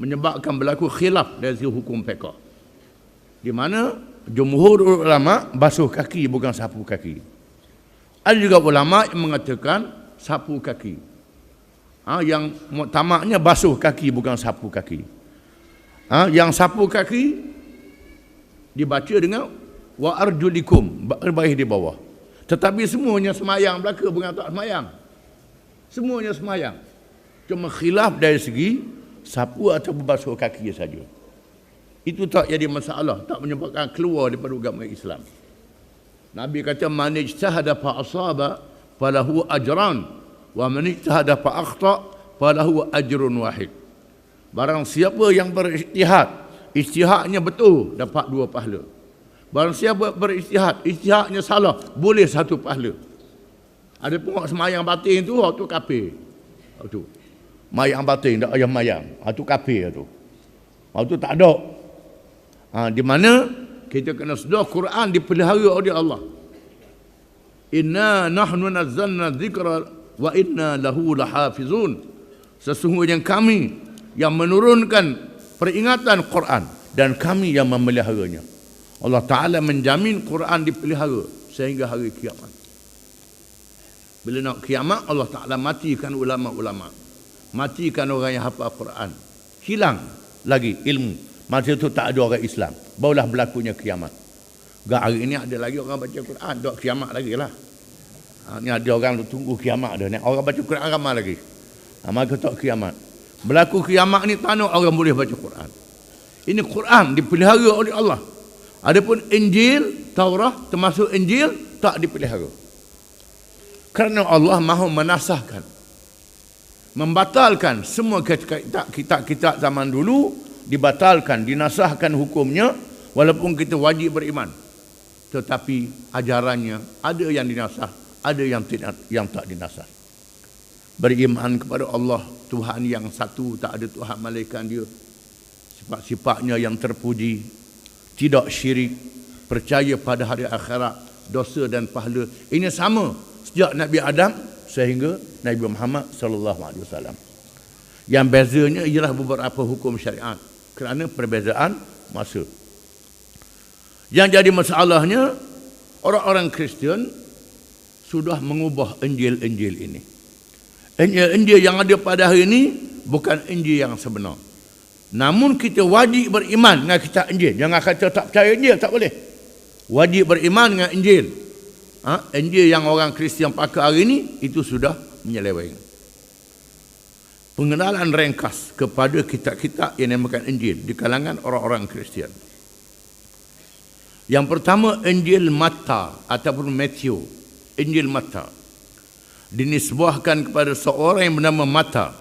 menyebabkan berlaku khilaf dari hukum fiqh. Di mana jumhur ulama basuh kaki bukan sapu kaki. Ada juga ulama yang mengatakan sapu kaki. Yang muktamaknya basuh kaki bukan sapu kaki. Yang sapu kaki dibaca dengan wa arjulikum, baris di bawah. Tetapi semuanya semayang belaka bukan tak semayang. Semuanya semayang. Cuma khilaf dari segi sapu atau basuh kaki saja. Itu tak jadi masalah, tak menyebabkan keluar daripada agama Islam. Nabi kata man ijtahada fa asaba falahu ajran wa man ijtahada fa akhta falahu ajrun wahid. Barang siapa yang berijtihad, ijtihadnya betul, dapat 2 pahala. Barang siapa berijtihad, ijtihadnya salah, boleh 1 pahala. Ada pun semayang batin tu waktu kafir. Waktu mayang batin tak payah mayang. Itu kafir tu. Waktu tak ada. Di mana kita kena sedar Quran dipelihara oleh Allah. Inna nahnu nazzalna dzikra wa inna lahu lahafizun. Sesungguhnya kami yang menurunkan peringatan Quran dan kami yang memeliharanya. Allah Ta'ala menjamin Quran dipelihara sehingga hari kiamat. Bila nak kiamat, Allah Ta'ala matikan ulama-ulama. Matikan orang yang hafal Quran. Hilang lagi ilmu. Masa itu tak ada orang Islam. Barulah berlakunya kiamat. Gak hari ini ada lagi orang baca Quran. Tak kiamat lagi lah. Ni ada orang tunggu kiamat dah. Orang baca Quran ramai lagi. Maka tak kiamat. Berlaku kiamat ni tak ada orang boleh baca Quran. Ini Quran dipelihara oleh Allah. Adapun Injil, Taurah termasuk Injil tak dipelihara. Kerana Allah mahu menasahkan, membatalkan semua kitab-kitab zaman dulu, dibatalkan, dinasahkan hukumnya, walaupun kita wajib beriman. Tetapi ajarannya ada yang dinasah, ada yang tak dinasah. Beriman kepada Allah, Tuhan yang satu, tak ada Tuhan malaikat dia. Sifat-sifatnya yang terpuji, tidak syirik, percaya pada hari akhirat, dosa dan pahala. Ini sama sejak Nabi Adam sehingga Nabi Muhammad sallallahu alaihi wasallam. Yang bezanya ialah beberapa hukum syariat kerana perbezaan masa. Yang jadi masalahnya, orang-orang Kristian sudah mengubah Injil-Injil ini. Injil-Injil yang ada pada hari ini bukan Injil yang sebenar. Namun kita wajib beriman dengan kitab Injil. Jangan kata tak percaya Injil, tak boleh. Wajib beriman dengan Injil. Injil yang orang Kristian pakai hari ini, itu sudah menyeleweng. Pengenalan ringkas kepada kitab-kitab yang dinamakan Injil di kalangan orang-orang Kristian. Yang pertama, Injil Matta ataupun Matthew. Injil Matta dinisbahkan kepada seorang yang bernama Matta,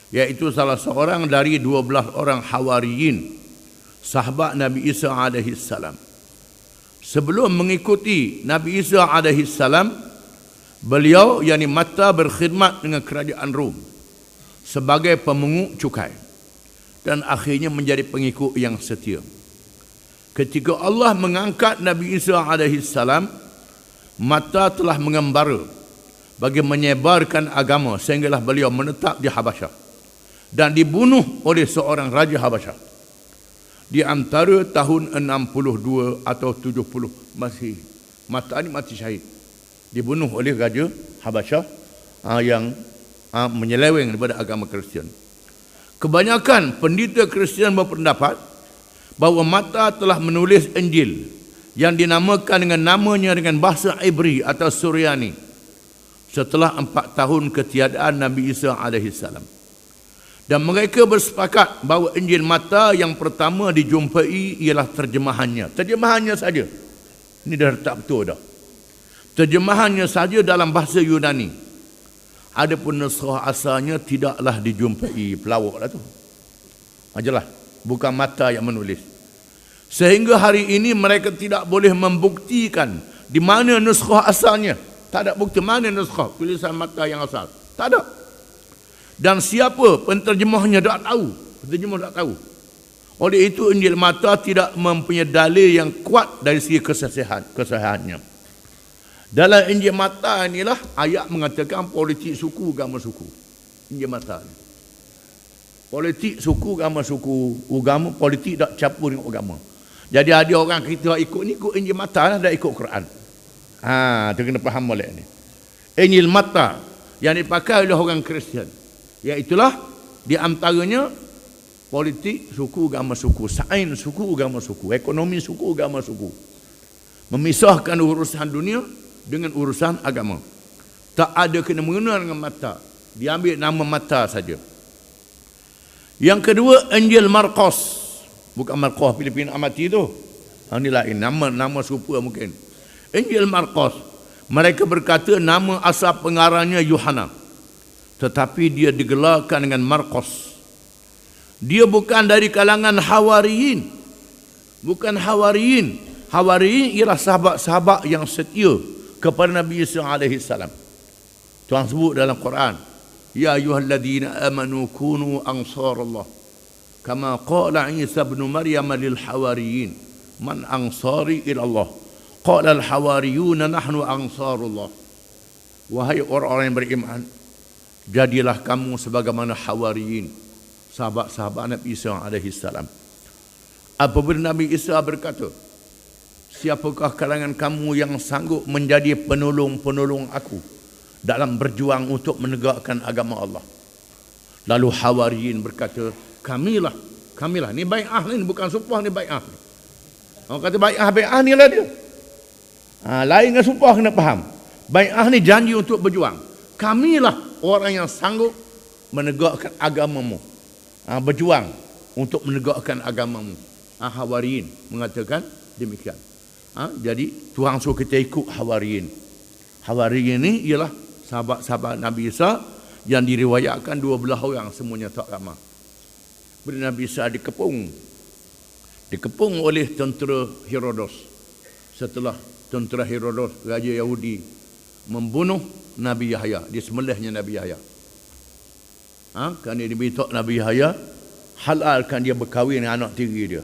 iaitu salah seorang dari 12 orang Hawariyin, sahabat Nabi Isa alaihi salam. Sebelum mengikuti Nabi Isa alaihi salam, beliau yakni Matta berkhidmat dengan kerajaan Rom sebagai pemungut cukai dan akhirnya menjadi pengikut yang setia. Ketika Allah mengangkat Nabi Isa alaihi salam, Matta telah mengembara bagi menyebarkan agama sehinggalah beliau menetap di Habasyah dan dibunuh oleh seorang raja Habasyah di antara tahun 62 atau 70 masih. Matta ini mati syahid, dibunuh oleh raja Habasyah yang menyeleweng daripada agama Kristian. Kebanyakan pendeta Kristian berpendapat bahawa Matta telah menulis Injil yang dinamakan dengan namanya dengan bahasa Ibri atau Suryani setelah 4 tahun ketiadaan Nabi Isa alaihi salam. Dan mereka bersepakat bahawa Injil Matta yang pertama dijumpai ialah terjemahannya. Terjemahannya saja. Ini dah tak betul dah. Terjemahannya saja dalam bahasa Yunani. Adapun naskah asalnya tidaklah dijumpai. Pelawak lah tu. Ajalah. Bukan Matta yang menulis. Sehingga hari ini mereka tidak boleh membuktikan di mana naskah asalnya. Tak ada bukti mana naskah tulisan Matta yang asal. Tak ada. Dan siapa penterjemahnya tak tahu. Penterjemah tak tahu. Oleh itu Injil Matta tidak mempunyai dalil yang kuat dari segi kesahihannya. Dalam Injil Matta inilah ayat mengatakan politik suku, agama suku. Injil Matta ni. Politik suku, agama suku. Agama, politik tak campur dengan agama. Jadi ada orang kita ikut ni, ikut Injil Matta lah, dah ikut Quran. Tu kena faham boleh ni. Injil Matta yang dipakai oleh orang Kristian, iaitulah di antaranya politik, suku, agama, suku, sains, suku, agama, suku, ekonomi, suku, agama, suku. Memisahkan urusan dunia dengan urusan agama. Tak ada kena mengena dengan Matta. Diambil nama Matta saja. Yang kedua, Injil Markos. Bukan Markos Filipina amati tu. Ini lain, nama serupa mungkin. Injil Markos. Mereka berkata nama asal pengarangnya Yohana. Tetapi dia digelarkan dengan Markos. Dia bukan dari kalangan Hawariyin. Bukan Hawariyin. Hawariyin ialah sahabat-sahabat yang setia kepada Nabi Isa AS. Tuhan sebut dalam Quran, Ya ayyuhalladzina amanu kunu ansarallah. Kama qala Isa ibn Maryam lil hawariyin. Man ansari ila Allah. Qala al hawariyuna nahnu ansarullah. Wahai orang-orang yang beriman, jadilah kamu sebagaimana Hawariyin, sahabat-sahabat Nabi Isa AS. Apabila Nabi Isa berkata, siapakah kalangan kamu yang sanggup menjadi penolong-penolong aku dalam berjuang untuk menegakkan agama Allah? Lalu Hawariyin berkata, kamilah. Ni bai'ah ni, bukan sumpah ni, bai'ah ni. Orang kata bai'ah ni lah dia. Lain dengan sumpah, kena faham. Bai'ah ni janji untuk berjuang. Kamilah orang yang sanggup menegakkan agamamu. Berjuang untuk menegakkan agamamu. Hawariyin mengatakan demikian. Jadi Tuhan suruh kita ikut Hawariyin. Hawariyin ni ialah sahabat-sahabat Nabi Isa yang diriwayatkan 12 orang, semuanya tak ramah. Bila Nabi Isa dikepung oleh tentera Herodos. Setelah tentera Herodos, raja Yahudi, membunuh Nabi Yahya, disembelihnya Nabi Yahya. Kerana dia minta Nabi Yahya halalkan dia berkahwin dengan anak tiri dia.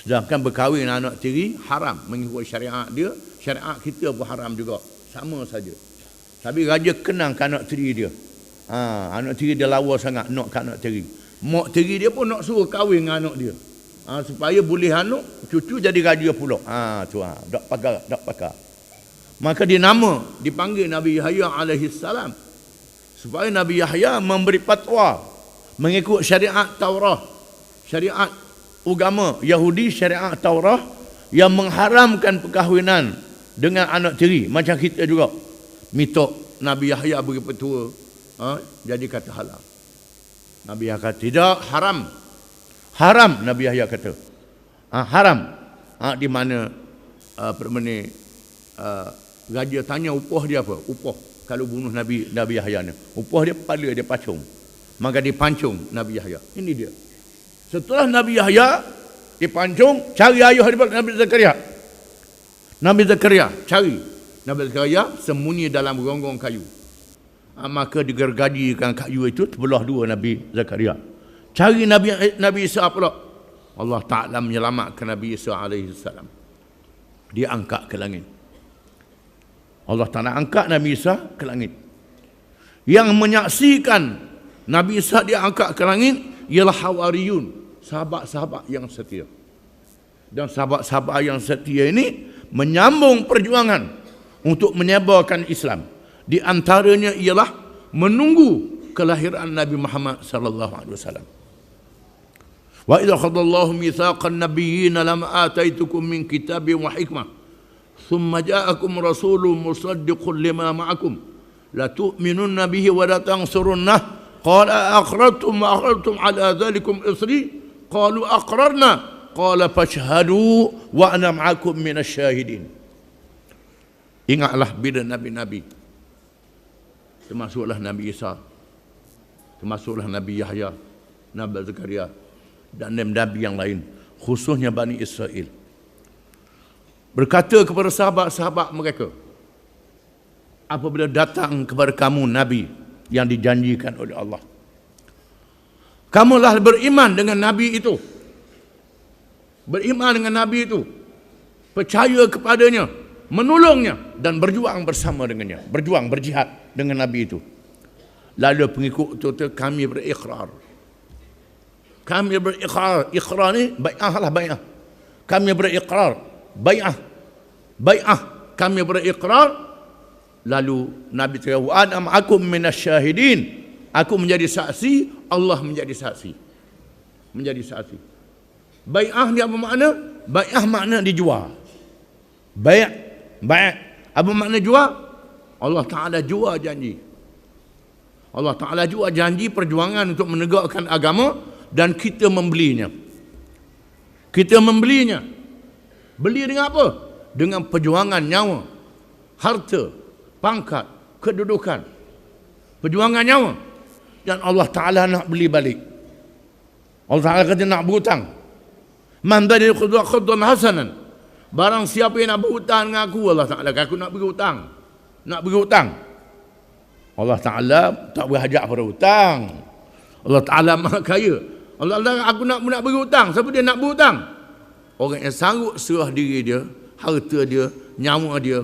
Sedangkan berkahwin dengan anak tiri haram mengikut syariat dia, syariat kita pun haram juga, sama saja. Tapi raja kenang ke anak tiri dia. Anak tiri dia lawa sangat, nak ke anak tiri. Mak tiri dia pun nak suruh kahwin dengan anak dia. Supaya boleh anak cucu jadi raja pula. Tu dak pakar. Maka dipanggil Nabi Yahya AS supaya Nabi Yahya memberi fatwa mengikut syariat Taurah, syariat agama Yahudi, syariat Taurah yang mengharamkan perkahwinan dengan anak tiri. Macam kita juga minta Nabi Yahya beri petua, jadi kata halal. Nabi Yahya kata tidak, haram. Nabi Yahya kata haram. Di mana raja tanya upah dia apa? Upah kalau bunuh Nabi Yahya ni, upah dia kepala dia pacung. Maka dipancung Nabi Yahya. Ini dia. Setelah Nabi Yahya dipancung, cari ayah dia, Nabi Zakaria. Nabi Zakaria sembunyi dalam gonggong kayu. Maka digergajikan kayu itu, terbelah dua Nabi Zakaria. Cari Nabi Isa pula. Allah Ta'ala menyelamatkan Nabi Isa AS. Dia angkat ke langit. Allah Ta'ala angkat Nabi Isa ke langit. Yang menyaksikan Nabi Isa dia angkat ke langit ialah Hawariyun, sahabat-sahabat yang setia. Dan sahabat-sahabat yang setia ini menyambung perjuangan untuk menyebarkan Islam. Di antaranya ialah menunggu kelahiran Nabi Muhammad sallallahu alaihi wasallam. Wa idza khadallahu mitsaqan nabiyyin lama ataitukum min kitabin wa hikmah thumma ja'akum rasulun musaddiqun lima ma'akum la tu'minunna bihi wa la tansurunnah qala aqrartum wa aqrartum ala dhalikum isri qalu aqrarna qala fashhadu wa ana ma'akum minasyahidin. Ingatlah bila nabi-nabi, termasuklah Nabi Isa, termasuklah Nabi Yahya, Nabi Zakaria dan nabi yang lain, khususnya Bani Israel, berkata kepada sahabat-sahabat mereka apabila datang kepada kamu Nabi yang dijanjikan oleh Allah, kamulah beriman dengan Nabi itu, percaya kepadanya, menolongnya dan berjuang bersama dengannya, berjuang berjihad dengan Nabi itu. Lalu pengikut itu kami berikrar. Ikrar ni bai'ah lah, bai'ah. kami berikrar. Bai'ah, kami berikrar. Lalu Nabi kata, wa ana ma'akum minasyahidin. Aku menjadi saksi, Allah menjadi saksi. Menjadi saksi. Bai'ah ni apa makna? Bai'ah makna dijual. Bai'. Apa makna jual? Allah Ta'ala jual janji. Allah Ta'ala jual janji perjuangan untuk menegakkan agama dan kita membelinya. Kita membelinya. Beli dengan apa? Dengan perjuangan nyawa, harta, pangkat, kedudukan. Perjuangan nyawa. Dan Allah Ta'ala nak beli balik. Allah Ta'ala kata nak berhutang. Man dari khuddan hasanan. Barang siapa yang nak berhutang dengan aku, Allah Ta'ala kata aku nak berhutang. Nak berhutang. Allah Ta'ala tak berhajat pada hutang. Allah Ta'ala maha kaya. Allah Ta'ala aku nak berhutang. Siapa dia nak berhutang? Orang yang sanggup serah diri dia, harta dia, nyawa dia,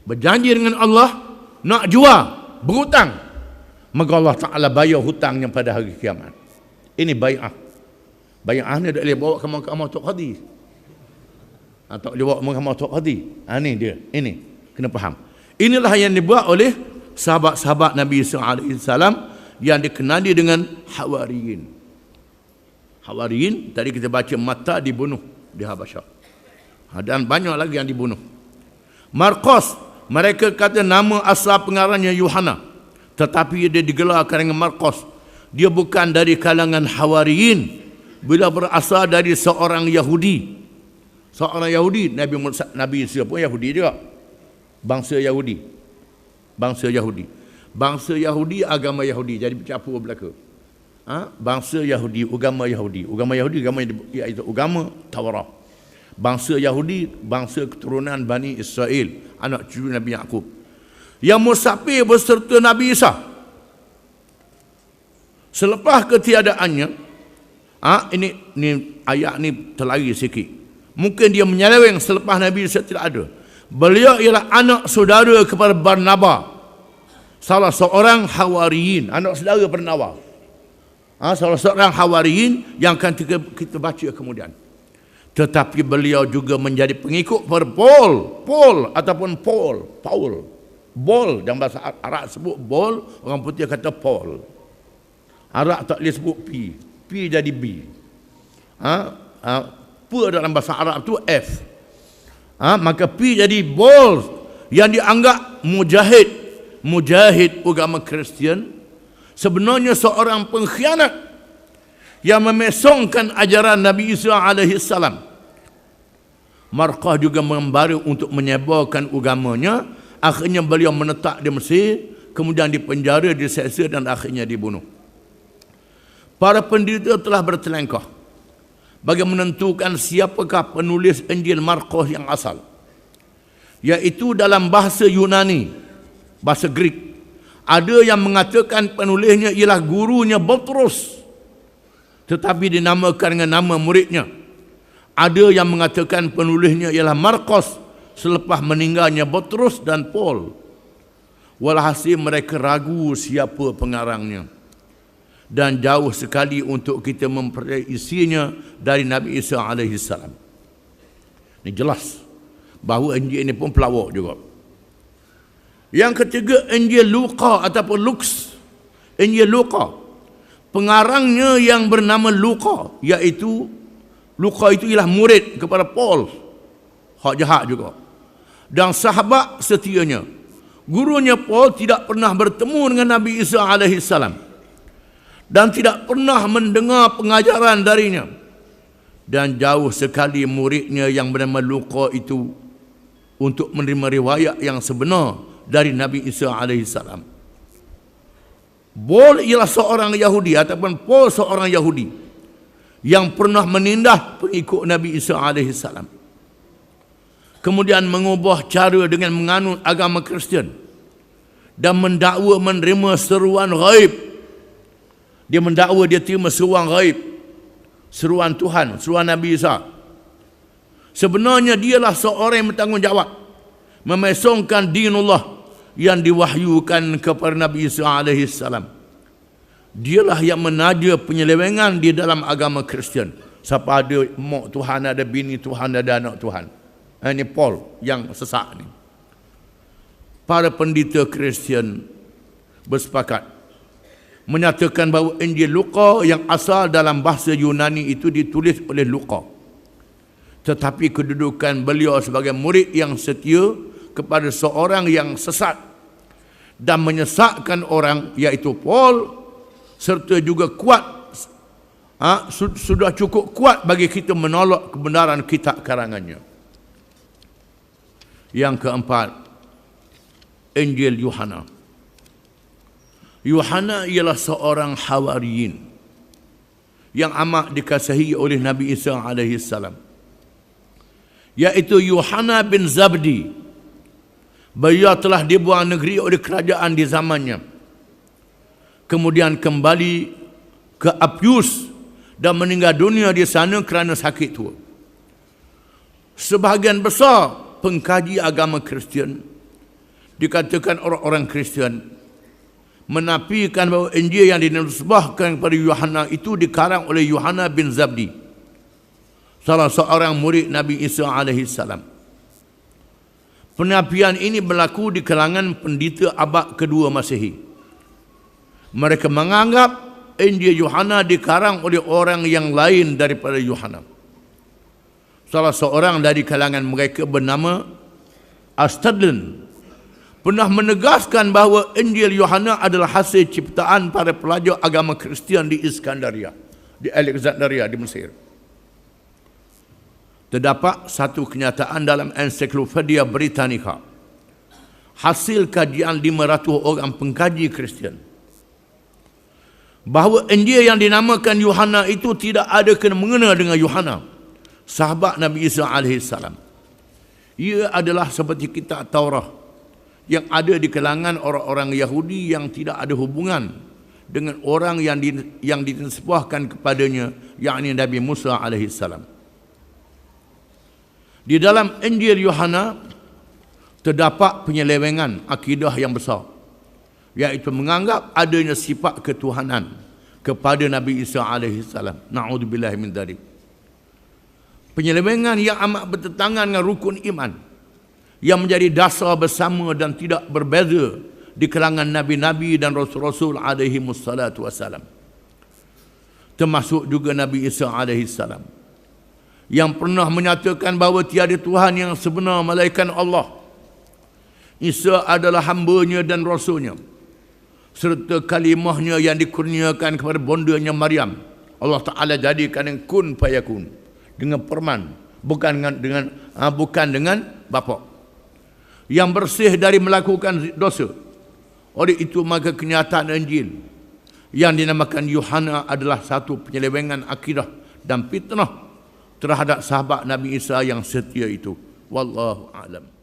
berjanji dengan Allah nak jual, berhutang, maka Allah Ta'ala bayar hutangnya pada hari kiamat. Ini bai'ah. Bai'ah ni tak boleh bawa ke mahkamah Tok Qadi. Tak boleh bawa ke mahkamah Tok Qadi. Ini dia. Ini. Kena faham. Inilah yang dibuat oleh sahabat-sahabat Nabi SAW yang dikenali dengan Hawariyin. Hawariyin, tadi kita baca Matta dibunuh di Habasyah. Dan banyak lagi yang dibunuh. Markos, mereka kata nama asal pengarangnya Yuhana, tetapi dia digelarkan dengan Markos. Dia bukan dari kalangan Hawariyin, bila berasal dari seorang Yahudi. Seorang Yahudi, Nabi Isa pun Yahudi juga. Bangsa Yahudi. Bangsa Yahudi. Bangsa Yahudi, agama Yahudi. Jadi bercampur belaka. Bangsa Yahudi, agama Yahudi. Agama Yahudi, iaitu agama Taurat. Bangsa Yahudi, bangsa keturunan Bani Israel, anak cucu Nabi Yaqub, yang musafir beserta Nabi Isa. Selepas ketiadaannya, ini ayat ni terlari sikit. Mungkin dia menyeleweng selepas Nabi Isa tidak ada. Beliau ialah anak saudara kepada Barnabas, salah seorang Hawariyin, anak saudara Barnabas. Salah seorang Hawariyin yang akan kita baca kemudian. Tetapi beliau juga menjadi pengikut pada Paul ataupun Paul. Bol, dalam bahasa Arab sebut Bol, orang putih kata Paul. Arab tak boleh sebut P. P jadi B. P dalam bahasa Arab tu F. Maka P jadi Bol, yang dianggap mujahid agama Kristian. Sebenarnya seorang pengkhianat yang memesongkan ajaran Nabi Isa AS. Markah juga membara untuk menyebarkan agamanya. Akhirnya beliau menetap di Mesir, kemudian dipenjara, diseksa dan akhirnya dibunuh. Para pendeta telah bertelengkah bagi menentukan siapakah penulis Injil Markos yang asal, iaitu dalam bahasa Yunani, bahasa Greek. Ada yang mengatakan penulisnya ialah gurunya Petrus, tetapi dinamakan dengan nama muridnya. Ada yang mengatakan penulisnya ialah Markos selepas meninggalnya Petrus dan Paul. Walhasil mereka ragu siapa pengarangnya. Dan jauh sekali untuk kita memperoleh isinya dari Nabi Isa AS. Ini jelas bahawa Injil ini pun pelawak juga. Yang ketiga, Injil Luka ataupun Lux. Injil Luka, pengarangnya yang bernama Luka, iaitu Luka itu ialah murid kepada Paul, hak jahat juga, dan sahabat setianya. Gurunya Paul tidak pernah bertemu dengan Nabi Isa AS dan tidak pernah mendengar pengajaran darinya. Dan jauh sekali muridnya yang bernama Luka itu untuk menerima riwayat yang sebenar dari Nabi Isa AS. Paul ialah seorang Yahudi ataupun Paul seorang Yahudi yang pernah menindas pengikut Nabi Isa AS, kemudian mengubah cara dengan menganut agama Kristian dan mendakwa menerima seruan gaib. Dia mendakwa dia terima seruan gaib, seruan Tuhan, seruan Nabi Isa. Sebenarnya dialah seorang yang bertanggungjawab memesongkan dinullah yang diwahyukan kepada Nabi Isa AS. Dialah yang menaja penyelewengan di dalam agama Kristian. Siapa ada mak Tuhan, ada bini Tuhan, ada anak Tuhan. Ini Paul yang sesak ni. Para pendeta Kristian bersepakat menyatakan bahawa Injil Luka yang asal dalam bahasa Yunani itu ditulis oleh Luka. Tetapi kedudukan beliau sebagai murid yang setia kepada seorang yang sesat dan menyesatkan orang, iaitu Paul, serta juga kuat, sudah cukup kuat bagi kita menolak kebenaran kitab karangannya. Yang keempat, Injil Yohana. Yohana ialah seorang hawariyin yang amat dikasihi oleh Nabi Isa alaihi salam, iaitu Yohana bin Zabdi. Beliau telah dibuang negeri oleh kerajaan di zamannya, kemudian kembali ke Apius dan meninggal dunia di sana kerana sakit tua. Sebahagian besar pengkaji agama Kristian, dikatakan orang-orang Kristian, menafikan bahawa Injil yang dinisbahkan kepada Yohana itu dikarang oleh Yohana bin Zabdi, salah seorang murid Nabi Isa alaihi salam. Penafian ini berlaku di kalangan pendeta abad kedua Masehi. Mereka menganggap Injil Yohana dikarang oleh orang yang lain daripada Yohana. Salah seorang dari kalangan mereka bernama Astadlen pernah menegaskan bahawa Injil Yohana adalah hasil ciptaan para pelajar agama Kristian di Iskandaria, di Alexandria di Mesir. Terdapat satu kenyataan dalam Ensiklopedia Britannica, hasil kajian 500 orang pengkaji Kristian, bahawa Injil yang dinamakan Yohana itu tidak ada kena-mengena dengan Yohana, sahabat Nabi Isa AS. Ia adalah seperti kitab Taurat yang ada di kalangan orang-orang Yahudi yang tidak ada hubungan dengan orang yang dinisbahkan kepadanya, yakni Nabi Musa AS. Di dalam Injil Yohana terdapat penyelewengan akidah yang besar, iaitu menganggap adanya sifat ketuhanan kepada Nabi Isa AS. Na'udzubillah min dzalik. Penyelewengan yang amat bertentangan dengan rukun iman, yang menjadi dasar bersama dan tidak berbeza di kalangan Nabi-Nabi dan Rasul-Rasul alaihi wassalatu wassalam. Termasuk juga Nabi Isa alaihi salam, yang pernah menyatakan bahawa tiada Tuhan yang sebenar melainkan Allah. Isa adalah hamba-Nya dan Rasul-Nya, serta kalimahnya yang dikurniakan kepada bondanya Maryam. Allah Ta'ala jadikan yang kun fayakun, dengan perman, bukan dengan bapa, yang bersih dari melakukan dosa. Oleh itu maka kenyataan Injil yang dinamakan Yohana adalah satu penyelewengan akidah dan fitnah terhadap sahabat Nabi Isa yang setia itu. Wallahu a'lam.